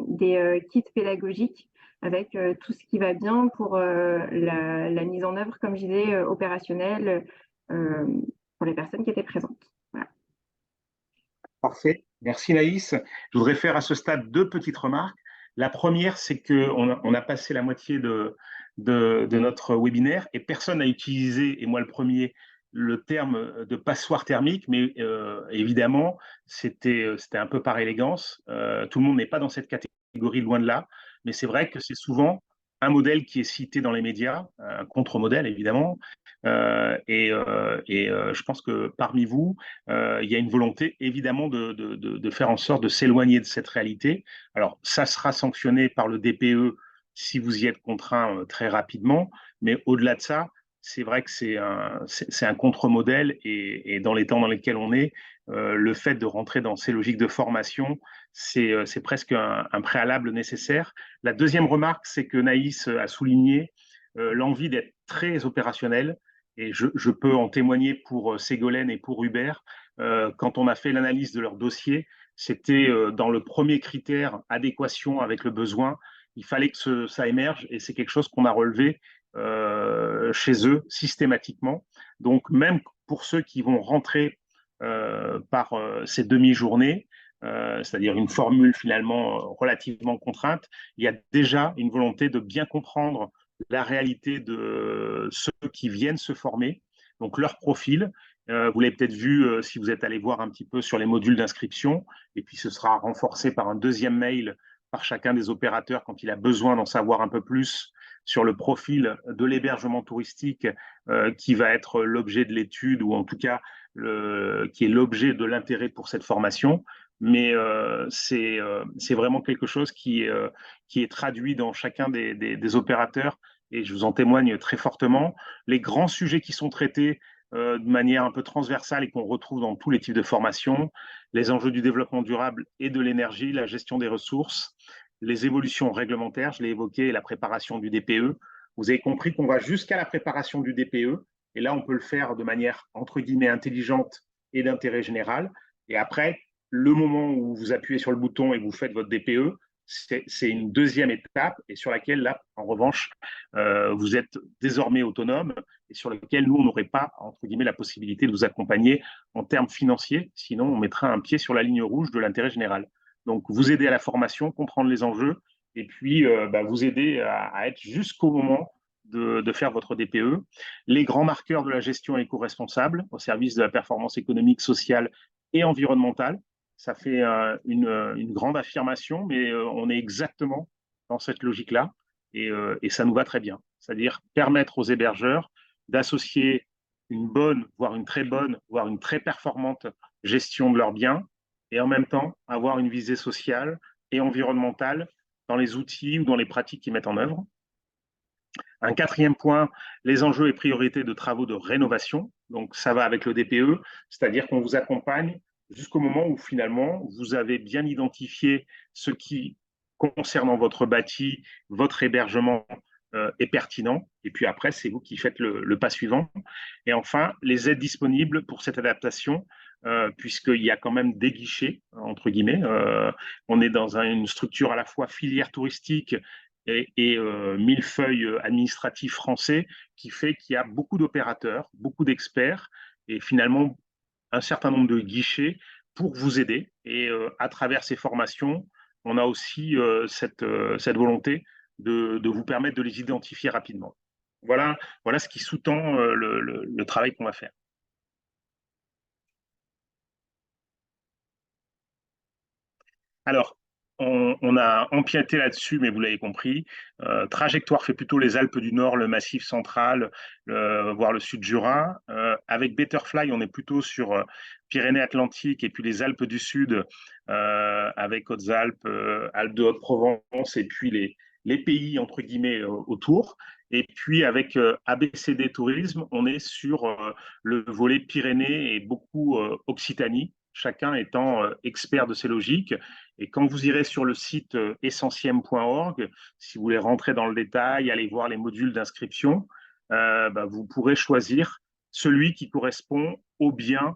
des kits pédagogiques avec tout ce qui va bien pour la mise en œuvre, comme je disais, opérationnelle pour les personnes qui étaient présentes. Voilà. Parfait. Merci Naïs. Je voudrais faire à ce stade 2 petites remarques. La première, c'est qu'on a passé la moitié de notre webinaire et personne n'a utilisé, et moi le premier, le terme de passoire thermique, mais évidemment, c'était un peu par élégance. Tout le monde n'est pas dans cette catégorie, loin de là, mais c'est vrai que c'est souvent un modèle qui est cité dans les médias, un contre-modèle évidemment, je pense que parmi vous, il y a une volonté évidemment de faire en sorte de s'éloigner de cette réalité. Alors, ça sera sanctionné par le DPE si vous y êtes contraint très rapidement, mais au-delà de ça, c'est vrai que c'est un contre-modèle et dans les temps dans lesquels on est, le fait de rentrer dans ces logiques de formation, c'est presque un préalable nécessaire. La deuxième remarque, c'est que Naïs a souligné l'envie d'être très opérationnel. Et je peux en témoigner pour Ségolène et pour Hubert. Quand on a fait l'analyse de leur dossier, c'était dans le premier critère, adéquation avec le besoin. Il fallait que ça émerge et c'est quelque chose qu'on a relevé chez eux systématiquement. Donc, même pour ceux qui vont rentrer par ces demi-journées, c'est-à-dire une formule finalement relativement contrainte, il y a déjà une volonté de bien comprendre la réalité de ceux qui viennent se former, donc leur profil. Vous l'avez peut-être vu si vous êtes allé voir un petit peu sur les modules d'inscription, et puis ce sera renforcé par un deuxième mail par chacun des opérateurs quand il a besoin d'en savoir un peu plus sur le profil de l'hébergement touristique qui va être l'objet de l'étude, ou en tout cas qui est l'objet de l'intérêt pour cette formation. Mais c'est vraiment quelque chose qui est traduit dans chacun des opérateurs, et je vous en témoigne très fortement. Les grands sujets qui sont traités de manière un peu transversale et qu'on retrouve dans tous les types de formations, les enjeux du développement durable et de l'énergie, la gestion des ressources, les évolutions réglementaires, je l'ai évoqué, la préparation du DPE. Vous avez compris qu'on va jusqu'à la préparation du DPE, et là on peut le faire de manière entre guillemets intelligente et d'intérêt général. Et après, le moment où vous appuyez sur le bouton et vous faites votre DPE, c'est une deuxième étape, et sur laquelle, là, en revanche, vous êtes désormais autonome, et sur laquelle nous, on n'aurait pas, entre guillemets, la possibilité de vous accompagner en termes financiers, sinon on mettrait un pied sur la ligne rouge de l'intérêt général. Donc, vous aider à la formation, comprendre les enjeux, et puis vous aider à être jusqu'au moment de faire votre DPE. Les grands marqueurs de la gestion éco-responsable au service de la performance économique, sociale et environnementale. Ça fait une grande affirmation, mais on est exactement dans cette logique-là, et ça nous va très bien. C'est-à-dire permettre aux hébergeurs d'associer une bonne, voire une très bonne, voire une très performante gestion de leurs biens, et en même temps avoir une visée sociale et environnementale dans les outils ou dans les pratiques qu'ils mettent en œuvre. Un quatrième point, les enjeux et priorités de travaux de rénovation. Donc ça va avec le DPE, c'est-à-dire qu'on vous accompagne jusqu'au moment où finalement vous avez bien identifié ce qui, concernant votre bâti, votre hébergement, est pertinent. Et puis après, c'est vous qui faites le pas suivant. Et enfin, les aides disponibles pour cette adaptation, puisqu'il y a quand même des guichets, entre guillemets. On est dans une structure à la fois filière touristique et millefeuille administratif français qui fait qu'il y a beaucoup d'opérateurs, beaucoup d'experts et finalement un certain nombre de guichets pour vous aider. Et à travers ces formations, on a aussi cette volonté de vous permettre de les identifier rapidement. Voilà ce qui sous-tend le travail qu'on va faire. Alors, on a empiété là-dessus, mais vous l'avez compris. Trajectoire fait plutôt les Alpes du Nord, le Massif central, voire le Sud Jura. Avec Betterfly, on est plutôt sur Pyrénées-Atlantiques et puis les Alpes du Sud, avec Hautes-Alpes, Alpes de Haute-Provence et puis les pays, entre guillemets, autour. Et puis avec ABCD Tourisme, on est sur le volet Pyrénées et beaucoup Occitanie, chacun étant expert de ces logiques. Et quand vous irez sur le site essentiem.org, si vous voulez rentrer dans le détail, aller voir les modules d'inscription, vous pourrez choisir celui qui correspond au bien,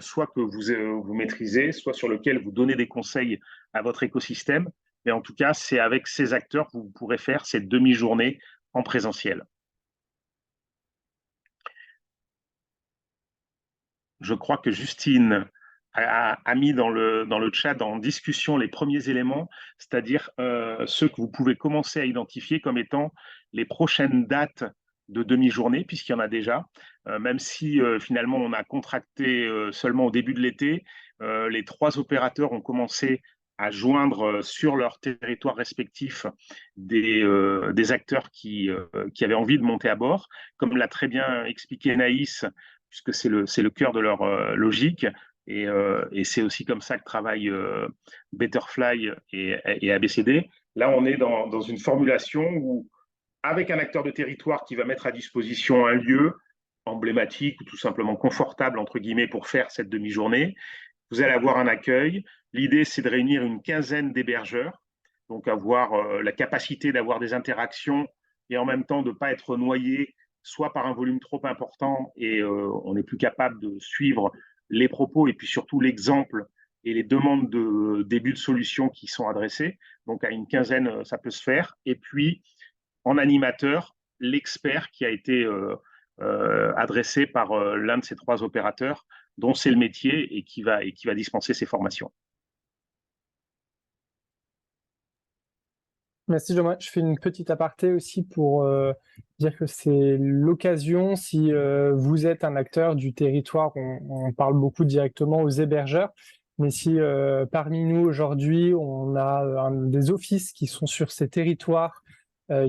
soit que vous maîtrisez, soit sur lequel vous donnez des conseils à votre écosystème. Mais en tout cas, c'est avec ces acteurs que vous pourrez faire cette demi-journée en présentiel. Je crois que Justine a mis dans le chat en discussion les premiers éléments, c'est-à-dire ceux que vous pouvez commencer à identifier comme étant les prochaines dates de demi-journée, puisqu'il y en a déjà. Même si finalement on a contracté seulement au début de l'été, les 3 opérateurs ont commencé à joindre sur leur territoire respectif des acteurs qui avaient envie de monter à bord. Comme l'a très bien expliqué Naïs, puisque c'est le cœur de leur logique. Et c'est aussi comme ça que travaillent Betterfly et ABCD. Là, on est dans une formulation où, avec un acteur de territoire qui va mettre à disposition un lieu emblématique ou tout simplement confortable, entre guillemets, pour faire cette demi-journée, vous allez avoir un accueil. L'idée, c'est de réunir une quinzaine d'hébergeurs, donc avoir la capacité d'avoir des interactions et en même temps de ne pas être noyé soit par un volume trop important et on n'est plus capable de suivre les propos et puis surtout l'exemple et les demandes de début de solution qui sont adressées. Donc à une quinzaine, ça peut se faire. Et puis en animateur, l'expert qui a été adressé par l'un de ces 3 opérateurs dont c'est le métier et qui va dispenser ces formations. Merci Jean. Je fais une petite aparté aussi pour dire que c'est l'occasion, si vous êtes un acteur du territoire, on parle beaucoup directement aux hébergeurs, mais si parmi nous aujourd'hui, on a des offices qui sont sur ces territoires,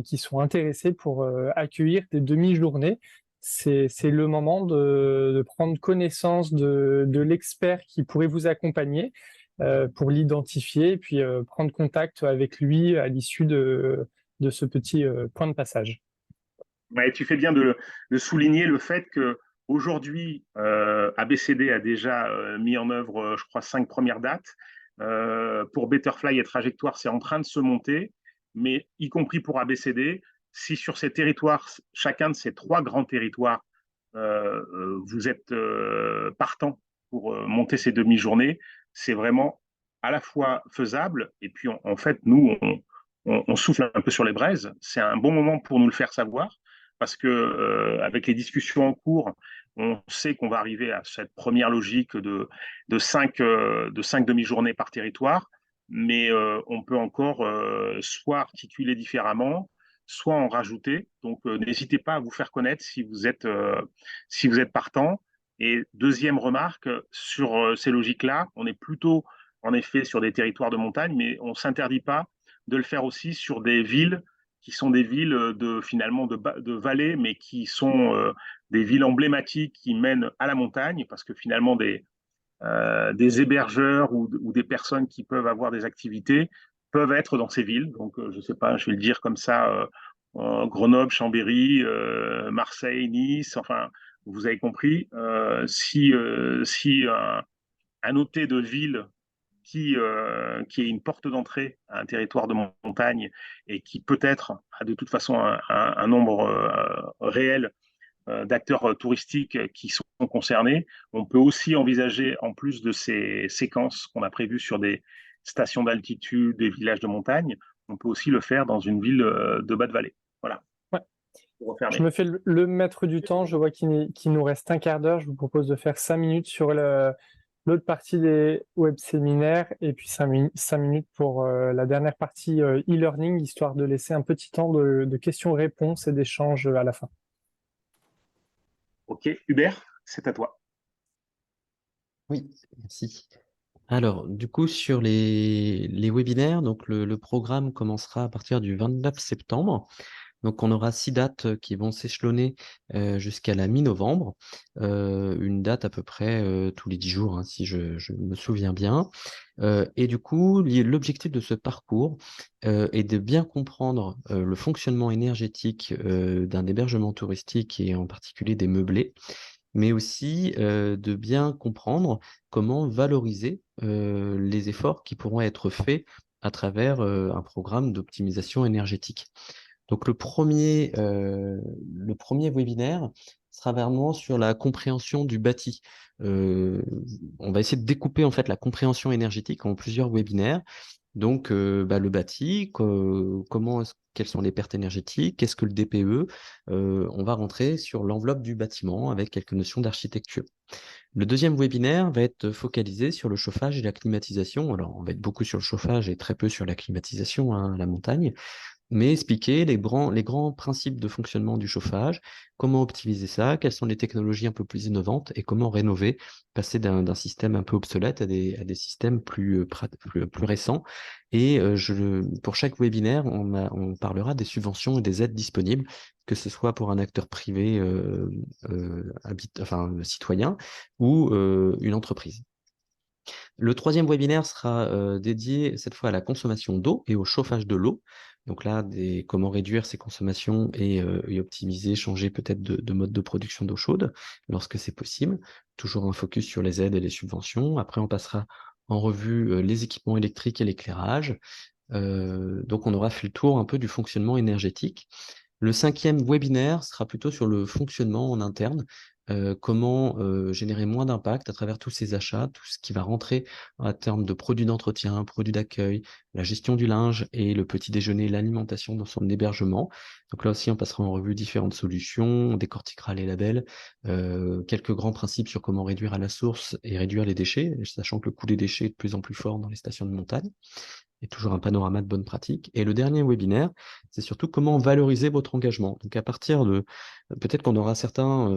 qui sont intéressés pour accueillir des demi-journées, c'est le moment de prendre connaissance de l'expert qui pourrait vous accompagner pour l'identifier et puis prendre contact avec lui à l'issue de ce petit point de passage. Ouais, tu fais bien de souligner le fait qu'aujourd'hui, ABCD a déjà mis en œuvre, je crois, 5 premières dates. Pour Betterfly et Trajectoire, c'est en train de se monter, mais y compris pour ABCD, si sur ces territoires, chacun de ces 3 grands territoires, vous êtes partant pour monter ces demi-journées, c'est vraiment à la fois faisable et puis en fait, nous, on souffle un peu sur les braises. C'est un bon moment pour nous le faire savoir parce que avec les discussions en cours, on sait qu'on va arriver à cette première logique de 5 demi-journées par territoire, mais on peut encore soit articuler différemment, soit en rajouter. Donc, n'hésitez pas à vous faire connaître si vous êtes partant. Et deuxième remarque, sur ces logiques-là, on est plutôt en effet sur des territoires de montagne, mais on ne s'interdit pas de le faire aussi sur des villes qui sont des villes finalement de vallées, mais qui sont des villes emblématiques qui mènent à la montagne, parce que finalement des hébergeurs ou des personnes qui peuvent avoir des activités peuvent être dans ces villes. Donc, je ne sais pas, je vais le dire comme ça, Grenoble, Chambéry, Marseille, Nice, enfin, vous avez compris. Si un hôtel de ville qui est une porte d'entrée à un territoire de montagne et qui peut-être a de toute façon un nombre réel d'acteurs touristiques qui sont concernés. On peut aussi envisager, en plus de ces séquences qu'on a prévues sur des stations d'altitude, des villages de montagne, on peut aussi le faire dans une ville de Bas-de-Vallée. Voilà. Ouais. Pour Je refermer. me fais le maître du temps. Je vois qu'il nous reste un quart d'heure. Je vous propose de faire 5 minutes sur l'autre partie des web séminaires et puis 5 minutes pour la dernière partie e-learning, histoire de laisser un petit temps de questions-réponses et d'échanges à la fin. Ok, Hubert, c'est à toi. Oui, merci. Alors, du coup, sur les webinaires, donc le programme commencera à partir du 29 septembre. Donc, on aura 6 dates qui vont s'échelonner jusqu'à la mi-novembre. Une date à peu près tous les 10 jours, hein, si je me souviens bien. Et du coup, l'objectif de ce parcours est de bien comprendre le fonctionnement énergétique d'un hébergement touristique et en particulier des meublés, mais aussi de bien comprendre comment valoriser les efforts qui pourront être faits à travers un programme d'optimisation énergétique. Donc le premier webinaire sera vraiment sur la compréhension du bâti. On va essayer de découper en fait la compréhension énergétique en plusieurs webinaires. Donc le bâti, quelles sont les pertes énergétiques, qu'est-ce que le DPE, on va rentrer sur l'enveloppe du bâtiment avec quelques notions d'architecture. Le deuxième webinaire va être focalisé sur le chauffage et la climatisation. Alors on va être beaucoup sur le chauffage et très peu sur la climatisation à la montagne, mais expliquer les grands principes de fonctionnement du chauffage, comment optimiser ça, quelles sont les technologies un peu plus innovantes et comment rénover, passer d'un système un peu obsolète à des systèmes plus récents. Et pour chaque webinaire, on parlera des subventions et des aides disponibles, que ce soit pour un acteur privé citoyen ou une entreprise. Le troisième webinaire sera dédié cette fois à la consommation d'eau et au chauffage de l'eau. Donc là, comment réduire ces consommations et optimiser, changer peut-être de mode de production d'eau chaude lorsque c'est possible. Toujours un focus sur les aides et les subventions. Après, on passera en revue les équipements électriques et l'éclairage. Donc on aura fait le tour un peu du fonctionnement énergétique. Le cinquième webinaire sera plutôt sur le fonctionnement en interne, comment générer moins d'impact à travers tous ces achats, tout ce qui va rentrer en termes de produits d'entretien, produits d'accueil, la gestion du linge et le petit déjeuner, l'alimentation dans son hébergement. Donc là aussi, on passera en revue différentes solutions, on décortiquera les labels, quelques grands principes sur comment réduire à la source et réduire les déchets, sachant que le coût des déchets est de plus en plus fort dans les stations de montagne. Et toujours un panorama de bonnes pratiques. Et le dernier webinaire, c'est surtout comment valoriser votre engagement. Donc à partir de, peut-être qu'on aura certains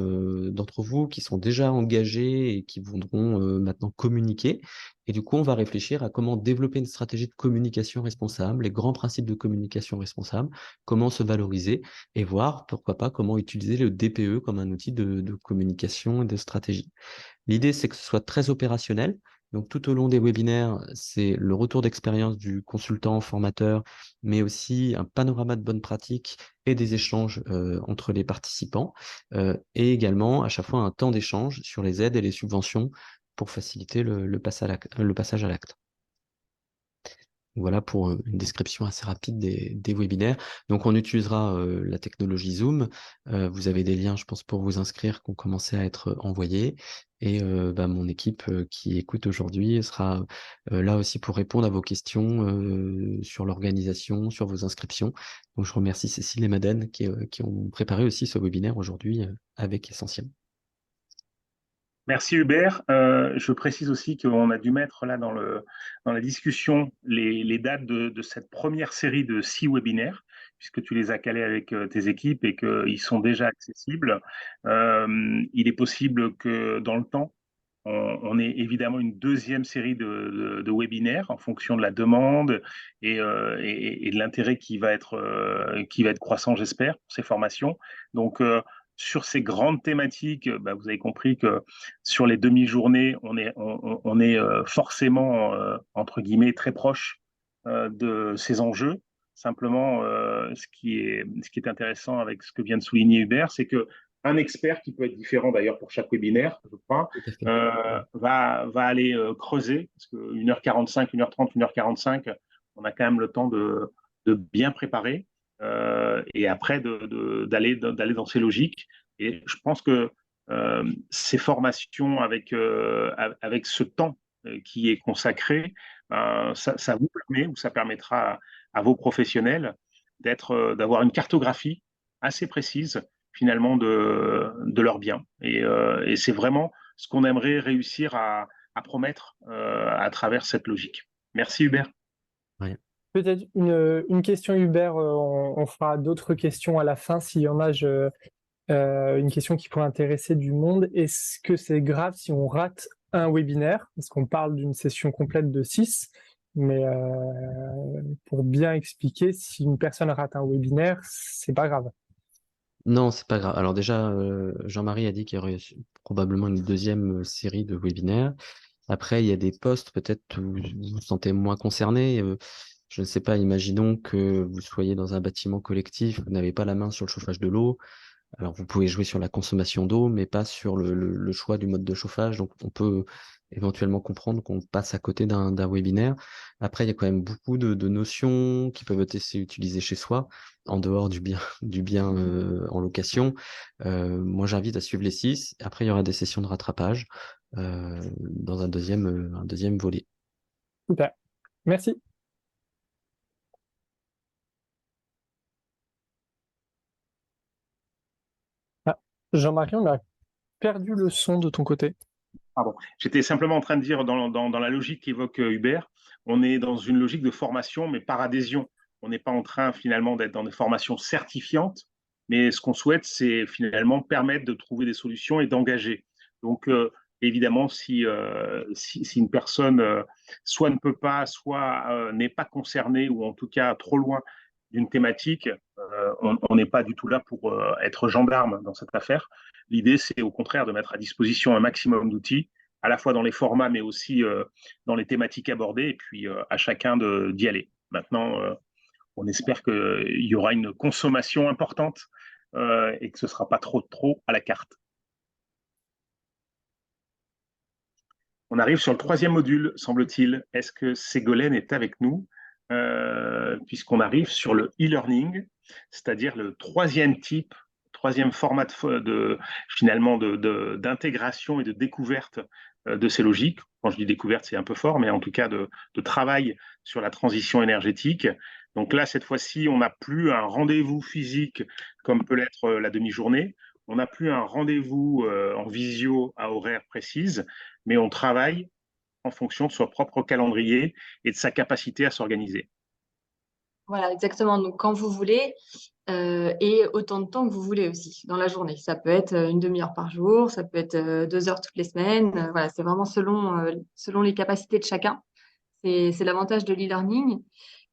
d'entre vous qui sont déjà engagés et qui voudront maintenant communiquer. Et du coup, on va réfléchir à comment développer une stratégie de communication responsable, les grands principes de communication responsable, comment se valoriser et voir, pourquoi pas, comment utiliser le DPE comme un outil de communication et de stratégie. L'idée, c'est que ce soit très opérationnel. Donc, tout au long des webinaires, c'est le retour d'expérience du consultant formateur, mais aussi un panorama de bonnes pratiques et des échanges entre les participants. Et également, à chaque fois, un temps d'échange sur les aides et les subventions pour faciliter le passage à l'acte. Voilà pour une description assez rapide des webinaires. Donc, on utilisera la technologie Zoom. Vous avez des liens, je pense, pour vous inscrire qui ont commencé à être envoyés. Et mon équipe qui écoute aujourd'hui sera là aussi pour répondre à vos questions sur l'organisation, sur vos inscriptions. Donc, je remercie Cécile et Madeleine qui ont préparé aussi ce webinaire aujourd'hui avec Essentiel. Merci Hubert. Je précise aussi qu'on a dû mettre là dans la discussion les dates de cette première série de 6 webinaires, puisque tu les as calés avec tes équipes et qu'ils sont déjà accessibles. Il est possible que dans le temps, on ait évidemment une deuxième série de webinaires en fonction de la demande et de l'intérêt qui va être croissant, j'espère, pour ces formations. Donc, sur ces grandes thématiques, vous avez compris que sur les demi-journées, on est forcément, entre guillemets, très proche de ces enjeux. Simplement, ce qui est intéressant avec ce que vient de souligner Hubert, c'est que un expert, qui peut être différent d'ailleurs pour chaque webinaire, je crois, va aller creuser, parce que 1h45, 1h30, 1h45, on a quand même le temps de bien préparer et après d'aller dans ces logiques. Et je pense que ces formations avec ce temps qui est consacré ça vous permet ou ça permettra à vos professionnels d'avoir une cartographie assez précise finalement de leurs biens. Et c'est vraiment ce qu'on aimerait réussir à promettre à travers cette logique. Merci Hubert. Ouais. Peut-être une question, Hubert. On fera d'autres questions à la fin s'il y en a. Une question qui pourrait intéresser du monde. Est-ce que c'est grave si on rate un webinaire? Parce qu'on parle d'une session complète de 6, mais pour bien expliquer, si une personne rate un webinaire, c'est pas grave. Non, c'est pas grave. Alors déjà, Jean-Marie a dit qu'il y aurait probablement une deuxième série de webinaires. Après, il y a des postes peut-être où vous vous sentez moins concerné. Je ne sais pas, imaginons que vous soyez dans un bâtiment collectif, vous n'avez pas la main sur le chauffage de l'eau. Alors, vous pouvez jouer sur la consommation d'eau, mais pas sur le choix du mode de chauffage. Donc, on peut éventuellement comprendre qu'on passe à côté d'un webinaire. Après, il y a quand même beaucoup de notions qui peuvent être utilisées chez soi, en dehors du bien en location. Moi, j'invite à suivre les 6. Après, il y aura des sessions de rattrapage dans un deuxième volet. Super. Merci. Ah, Jean-Marie, on a perdu le son de ton côté. Pardon. J'étais simplement en train de dire, dans la logique qu'évoque Hubert, on est dans une logique de formation, mais par adhésion. On n'est pas en train finalement d'être dans des formations certifiantes, mais ce qu'on souhaite, c'est finalement permettre de trouver des solutions et d'engager. Donc, évidemment, si une personne soit ne peut pas, soit n'est pas concernée, ou en tout cas trop loin d'une thématique, on n'est pas du tout là pour être gendarme dans cette affaire. L'idée, c'est au contraire de mettre à disposition un maximum d'outils, à la fois dans les formats, mais aussi dans les thématiques abordées, et puis à chacun d'y aller. Maintenant, on espère qu'il y aura une consommation importante et que ce ne sera pas trop à la carte. On arrive sur le troisième module, semble-t-il. Est-ce que Ségolène est avec nous puisqu'on arrive sur le e-learning, c'est-à-dire le troisième format finalement d'intégration et de découverte de ces logiques. Quand je dis découverte, c'est un peu fort, mais en tout cas de travail sur la transition énergétique. Donc là, cette fois-ci, on n'a plus un rendez-vous physique comme peut l'être la demi-journée. On n'a plus un rendez-vous en visio à horaire précise, mais on travaille en fonction de son propre calendrier et de sa capacité à s'organiser. Voilà, exactement. Donc, quand vous voulez, et autant de temps que vous voulez aussi dans la journée. Ça peut être une demi-heure par jour, ça peut être 2 heures toutes les semaines. Voilà, c'est vraiment selon les capacités de chacun. C'est l'avantage de l'e-learning.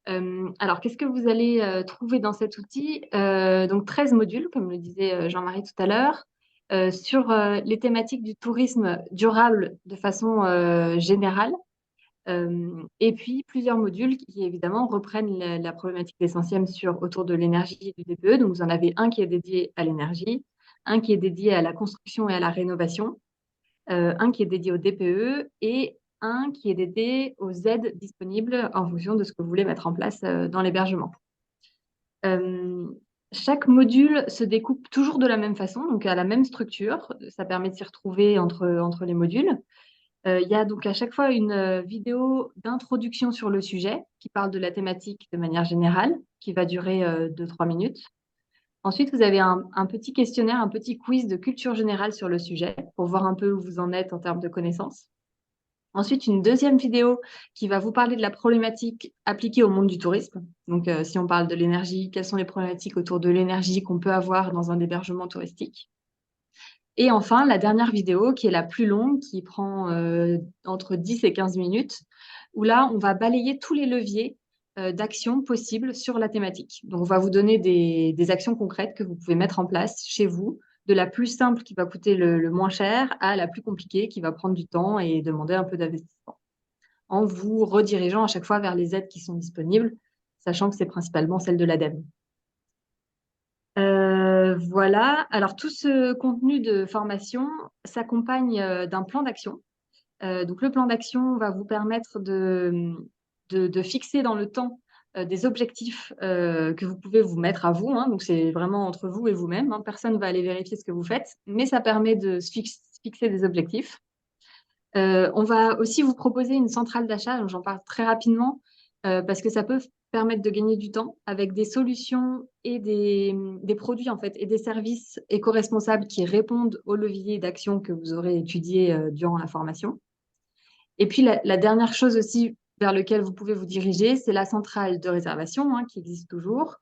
Alors, qu'est-ce que vous allez trouver dans cet outil? Donc, 13 modules, comme le disait Jean-Marie tout à l'heure, sur les thématiques du tourisme durable de façon générale. Et puis, plusieurs modules qui, évidemment, reprennent la problématique d'Essentium autour de l'énergie et du DPE. Donc, vous en avez un qui est dédié à l'énergie, un qui est dédié à la construction et à la rénovation, un qui est dédié au DPE et un qui est dédié aux aides disponibles en fonction de ce que vous voulez mettre en place dans l'hébergement. Chaque module se découpe toujours de la même façon, donc à la même structure. Ça permet de s'y retrouver entre les modules. Il y a donc à chaque fois une vidéo d'introduction sur le sujet qui parle de la thématique de manière générale, qui va durer 2-3 minutes. Ensuite, vous avez un petit questionnaire, un petit quiz de culture générale sur le sujet pour voir un peu où vous en êtes en termes de connaissances. Ensuite, une deuxième vidéo qui va vous parler de la problématique appliquée au monde du tourisme. Donc, si on parle de l'énergie, quelles sont les problématiques autour de l'énergie qu'on peut avoir dans un hébergement touristique? Et enfin, la dernière vidéo, qui est la plus longue, qui prend entre 10 et 15 minutes, où là, on va balayer tous les leviers d'actions possibles sur la thématique. Donc, on va vous donner des actions concrètes que vous pouvez mettre en place chez vous, de la plus simple qui va coûter le moins cher à la plus compliquée qui va prendre du temps et demander un peu d'investissement, en vous redirigeant à chaque fois vers les aides qui sont disponibles, sachant que c'est principalement celle de l'ADEME. Voilà. Alors, tout ce contenu de formation s'accompagne d'un plan d'action. Donc, le plan d'action va vous permettre de fixer dans le temps des objectifs que vous pouvez vous mettre à vous. Donc, c'est vraiment entre vous et vous-même. Personne ne va aller vérifier ce que vous faites, mais ça permet de se fixer des objectifs. On va aussi vous proposer une centrale d'achat, j'en parle très rapidement, parce que ça peut permettre de gagner du temps avec des solutions et des produits en fait, et des services éco-responsables qui répondent au levier d'action que vous aurez étudié durant la formation. Et puis la dernière chose aussi vers lequel vous pouvez vous diriger, c'est la centrale de réservation qui existe toujours.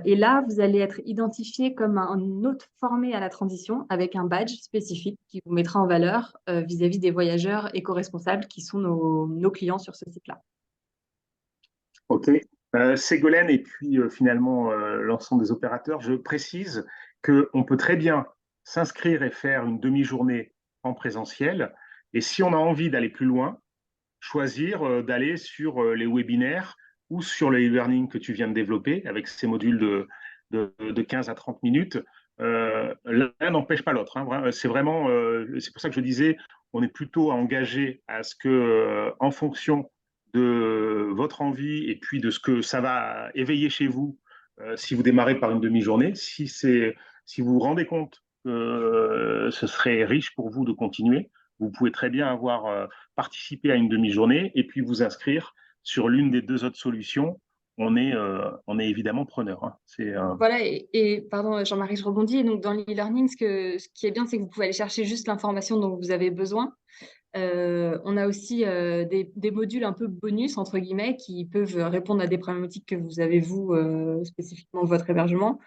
Et là, vous allez être identifié comme un hôte formé à la transition avec un badge spécifique qui vous mettra en valeur vis-à-vis des voyageurs éco-responsables qui sont nos clients sur ce site-là. OK. Ségolène et puis finalement l'ensemble des opérateurs, je précise qu'on peut très bien s'inscrire et faire une demi-journée en présentiel. Et si on a envie d'aller plus loin, choisir d'aller sur les webinaires ou sur le e-learning que tu viens de développer avec ces modules de 15 à 30 minutes. L'un n'empêche pas l'autre. C'est vraiment, c'est pour ça que je disais, on est plutôt engagé à ce que, en fonction de votre envie et puis de ce que ça va éveiller chez vous, si vous démarrez par une demi-journée, si vous vous rendez compte que ce serait riche pour vous de continuer, vous pouvez très bien avoir participer à une demi-journée et puis vous inscrire sur l'une des deux autres solutions. On est évidemment preneur. Voilà, et pardon, Jean-Marie, je rebondis. Et donc, dans l'e-learning, ce qui est bien, c'est que vous pouvez aller chercher juste l'information dont vous avez besoin. On a aussi des modules un peu bonus, entre guillemets, qui peuvent répondre à des problématiques que vous avez, vous, spécifiquement votre hébergement.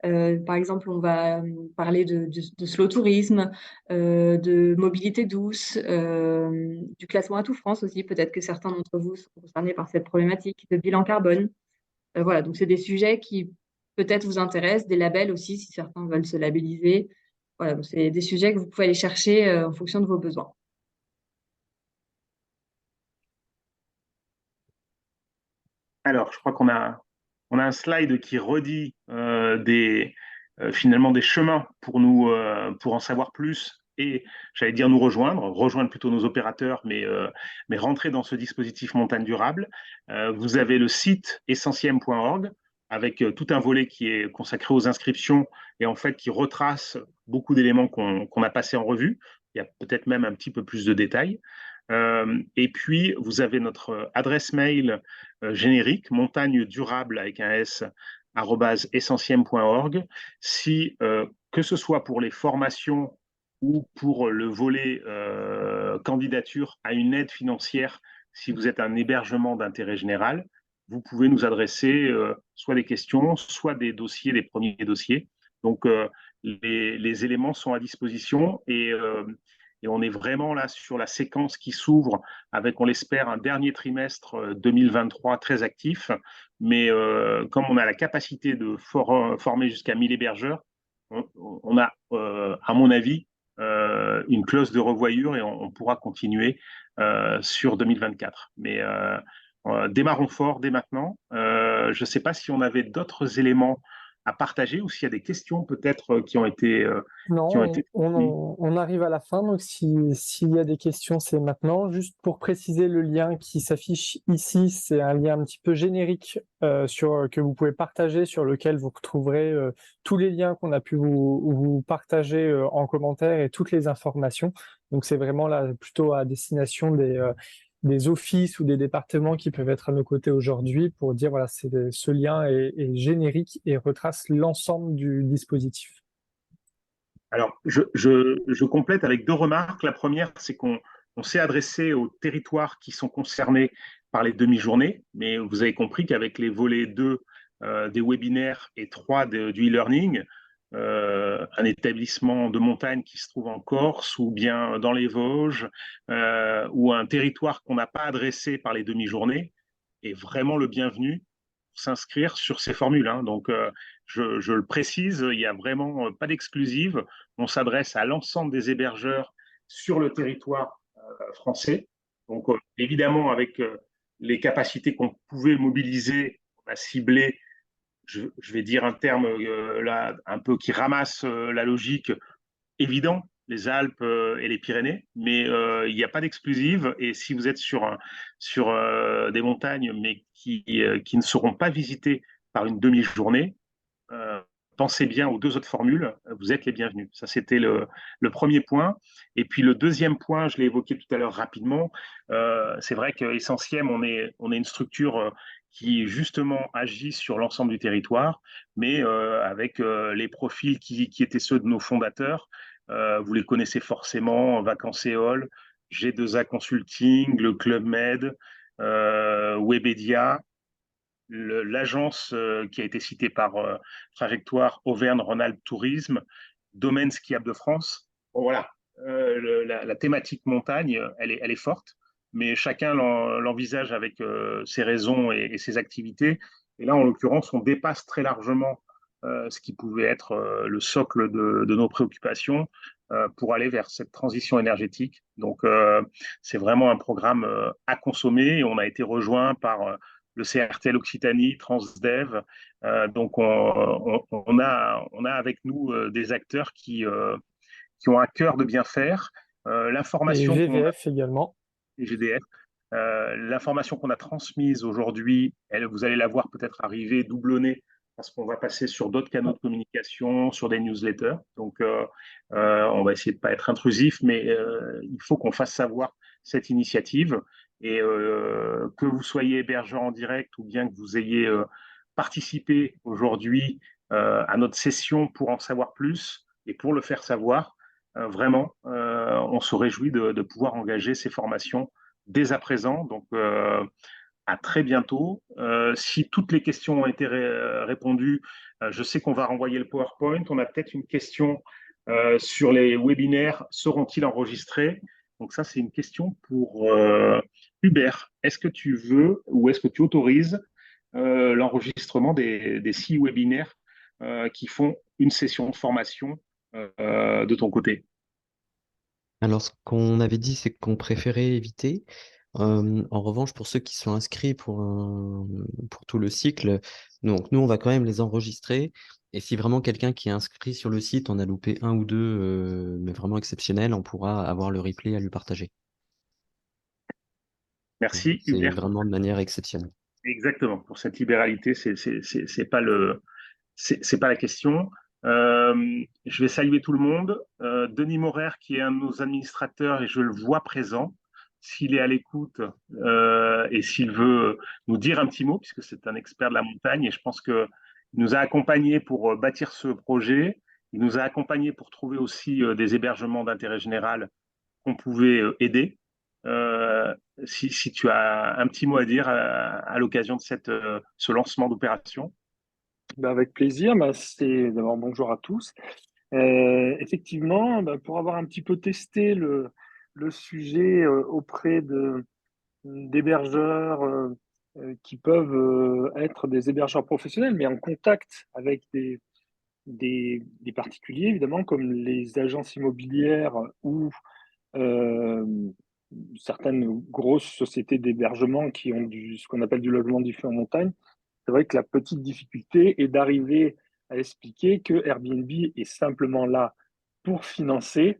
Par exemple, on va parler de slow tourisme, de mobilité douce, du classement Atout France aussi. Peut-être que certains d'entre vous sont concernés par cette problématique de bilan carbone. Voilà, donc c'est des sujets qui peut-être vous intéressent, des labels aussi, si certains veulent se labelliser. Voilà, donc c'est des sujets que vous pouvez aller chercher en fonction de vos besoins. Alors, je crois qu'on a un slide qui redit finalement des chemins pour en savoir plus et, j'allais dire, nous rejoindre plutôt nos opérateurs, mais rentrer dans ce dispositif montagne durable. Vous avez le site essentiem.org avec tout un volet qui est consacré aux inscriptions et en fait qui retrace beaucoup d'éléments qu'on a passés en revue. Il y a peut-être même un petit peu plus de détails. Et puis, vous avez notre adresse mail générique, montagne durable avec un S, @essentiem.org. Si, que ce soit pour les formations ou pour le volet candidature à une aide financière, si vous êtes un hébergement d'intérêt général, vous pouvez nous adresser soit des questions, soit des dossiers, les premiers dossiers. Donc, les éléments sont à disposition et on est vraiment là sur la séquence qui s'ouvre avec, on l'espère, un dernier trimestre 2023 très actif. Mais comme on a la capacité de former jusqu'à 1000 hébergeurs, on a, à mon avis, une clause de revoyure et on pourra continuer sur 2024. Mais démarrons fort dès maintenant. Je ne sais pas si on avait d'autres éléments à partager ou s'il y a des questions peut-être qui ont été Non, on arrive à la fin, donc s'il y a des questions, c'est maintenant. Juste pour préciser, le lien qui s'affiche ici, c'est un lien un petit peu générique que vous pouvez partager, sur lequel vous retrouverez tous les liens qu'on a pu vous partager en commentaire et toutes les informations. Donc c'est vraiment là plutôt à destination des offices ou des départements qui peuvent être à nos côtés aujourd'hui pour dire voilà, ce lien est générique et retrace l'ensemble du dispositif. Alors, je complète avec deux remarques. La première, c'est qu'on s'est adressé aux territoires qui sont concernés par les demi-journées, mais vous avez compris qu'avec les volets 2 des webinaires et 3 du e-learning, un établissement de montagne qui se trouve en Corse ou bien dans les Vosges ou un territoire qu'on n'a pas adressé par les demi-journées est vraiment le bienvenu pour s'inscrire sur ces formules. Donc, je le précise, il n'y a vraiment pas d'exclusive. On s'adresse à l'ensemble des hébergeurs sur le territoire français. Donc, évidemment, avec les capacités qu'on pouvait mobiliser, on a ciblé, je vais dire un terme là, un peu qui ramasse la logique, évident, les Alpes et les Pyrénées, mais il n'y a pas d'exclusive. Et si vous êtes sur des montagnes, mais qui ne seront pas visitées par une demi-journée, pensez bien aux 2 autres formules, vous êtes les bienvenus. Ça, c'était le premier point. Et puis le deuxième point, je l'ai évoqué tout à l'heure rapidement, c'est vrai qu'Essentiem, on est une structure qui justement agit sur l'ensemble du territoire, mais avec les profils qui étaient ceux de nos fondateurs. Vous les connaissez forcément, Vacances-Éole, G2A Consulting, le Club Med, Webedia, l'agence qui a été citée par Trajectoire, Auvergne-Rhône-Alpes Tourisme, Domaine Skiable de France. Bon, voilà, la thématique montagne, elle est forte, mais chacun l'envisage avec ses raisons et ses activités. Et là, en l'occurrence, on dépasse très largement ce qui pouvait être le socle de nos préoccupations pour aller vers cette transition énergétique. Donc, c'est vraiment un programme à consommer et on a été rejoint par le CRTL Occitanie, Transdev. Donc, on a avec nous des acteurs qui ont à cœur de bien faire. Et L'information VVF également. et GDF, l'information qu'on a transmise aujourd'hui, vous allez la voir peut-être arriver doublonnée parce qu'on va passer sur d'autres canaux de communication, sur des newsletters. Donc, on va essayer de ne pas être intrusif, mais il faut qu'on fasse savoir cette initiative et que vous soyez hébergeur en direct ou bien que vous ayez participé aujourd'hui à notre session pour en savoir plus et pour le faire savoir, vraiment, on se réjouit de pouvoir engager ces formations dès à présent. Donc, à très bientôt. Si toutes les questions ont été répondues, je sais qu'on va renvoyer le PowerPoint. On a peut-être une question sur les webinaires. Seront-ils enregistrés? Donc ça, c'est une question pour Hubert. Est-ce que tu veux ou est-ce que tu autorises l'enregistrement des 6 webinaires qui font une session de formation de ton côté? Alors, ce qu'on avait dit, c'est qu'on préférait éviter. En revanche, pour ceux qui sont inscrits pour tout le cycle, donc nous, on va quand même les enregistrer. Et si vraiment quelqu'un qui est inscrit sur le site en a loupé un ou deux, mais vraiment exceptionnel, on pourra avoir le replay à lui partager. Merci, C'est Hubert. vraiment de manière exceptionnelle. Exactement. Pour cette libéralité, c'est pas la question. Je vais saluer tout le monde. Denis Morer, qui est un de nos administrateurs, et je le vois présent, s'il est à l'écoute et s'il veut nous dire un petit mot, puisque c'est un expert de la montagne, et je pense qu'il nous a accompagnés pour bâtir ce projet. Il nous a accompagnés pour trouver aussi des hébergements d'intérêt général qu'on pouvait aider. Si tu as un petit mot à dire à l'occasion de ce lancement d'opération. Avec plaisir. C'est d'abord bonjour à tous. Effectivement, pour avoir un petit peu testé le sujet auprès d'hébergeurs qui peuvent être des hébergeurs professionnels, mais en contact avec des particuliers, évidemment, comme les agences immobilières ou certaines grosses sociétés d'hébergement qui ont ce qu'on appelle du logement diffus en montagne. C'est vrai que la petite difficulté est d'arriver à expliquer que Airbnb est simplement là pour financer.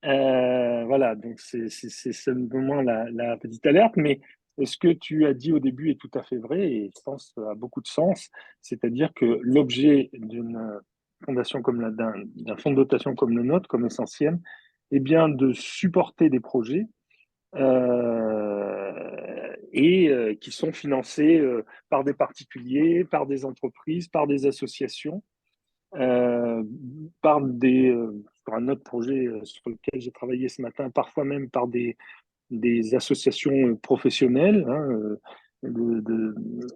Voilà, donc c'est simplement la petite alerte, mais ce que tu as dit au début est tout à fait vrai et je pense a beaucoup de sens, c'est-à-dire que l'objet d'une fondation comme d'un fonds de dotation comme le nôtre, comme Essentiem, est bien de supporter des projets qui sont financés par des particuliers, par des entreprises, par des associations, sur un autre projet sur lequel j'ai travaillé ce matin, parfois même par des associations professionnelles.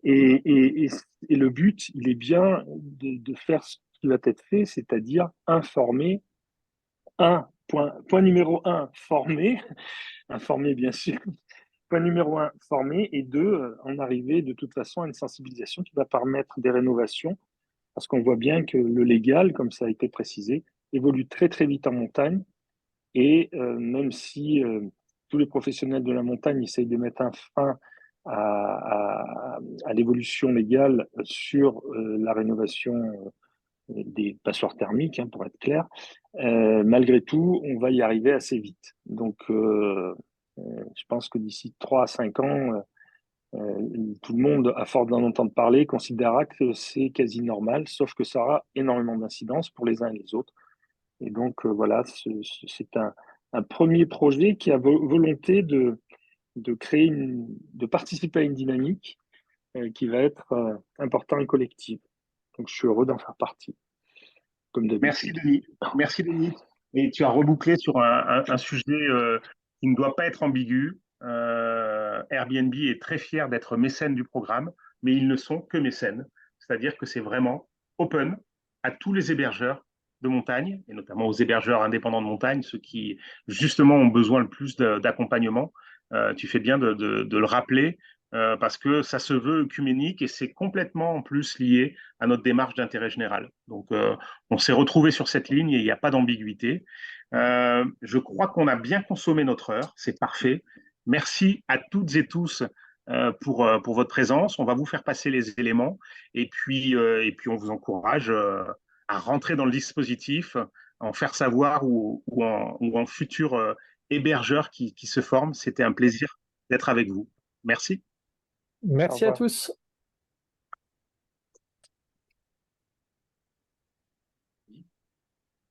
Et le but, il est bien de faire ce qui va être fait, c'est-à-dire informer. Point numéro un, informer bien sûr. Point numéro un, former, et deux, en arriver de toute façon à une sensibilisation qui va permettre des rénovations, parce qu'on voit bien que le légal, comme ça a été précisé, évolue très très vite en montagne, et même si tous les professionnels de la montagne essayent de mettre un frein à l'évolution légale sur la rénovation des passoires thermiques, pour être clair, malgré tout, on va y arriver assez vite. Donc, je pense que d'ici 3 à 5 ans, Tout le monde, à force d'en entendre parler, considérera que c'est quasi normal, sauf que ça aura énormément d'incidences pour les uns et les autres. Et donc, voilà, c'est un premier projet qui a volonté de créer de participer à une dynamique qui va être importante et collective. Donc, je suis heureux d'en faire partie, comme Merci d'habitude. Denis. Merci Denis. Et tu as rebouclé sur un sujet qui ne doit pas être ambigu. Airbnb est très fier d'être mécène du programme, mais ils ne sont que mécènes. C'est-à-dire que c'est vraiment open à tous les hébergeurs de montagne, et notamment aux hébergeurs indépendants de montagne, ceux qui justement ont besoin le plus d'accompagnement. Tu fais bien de le rappeler parce que ça se veut œcuménique et c'est complètement en plus lié à notre démarche d'intérêt général. Donc, on s'est retrouvé sur cette ligne et il n'y a pas d'ambiguïté. Je crois qu'on a bien consommé notre heure, c'est parfait. Merci à toutes et tous pour votre présence. On va vous faire passer les éléments et puis on vous encourage à rentrer dans le dispositif, à en faire savoir ou en futurs hébergeurs qui se forment. C'était un plaisir d'être avec vous. Merci. Merci Au à revoir. tous.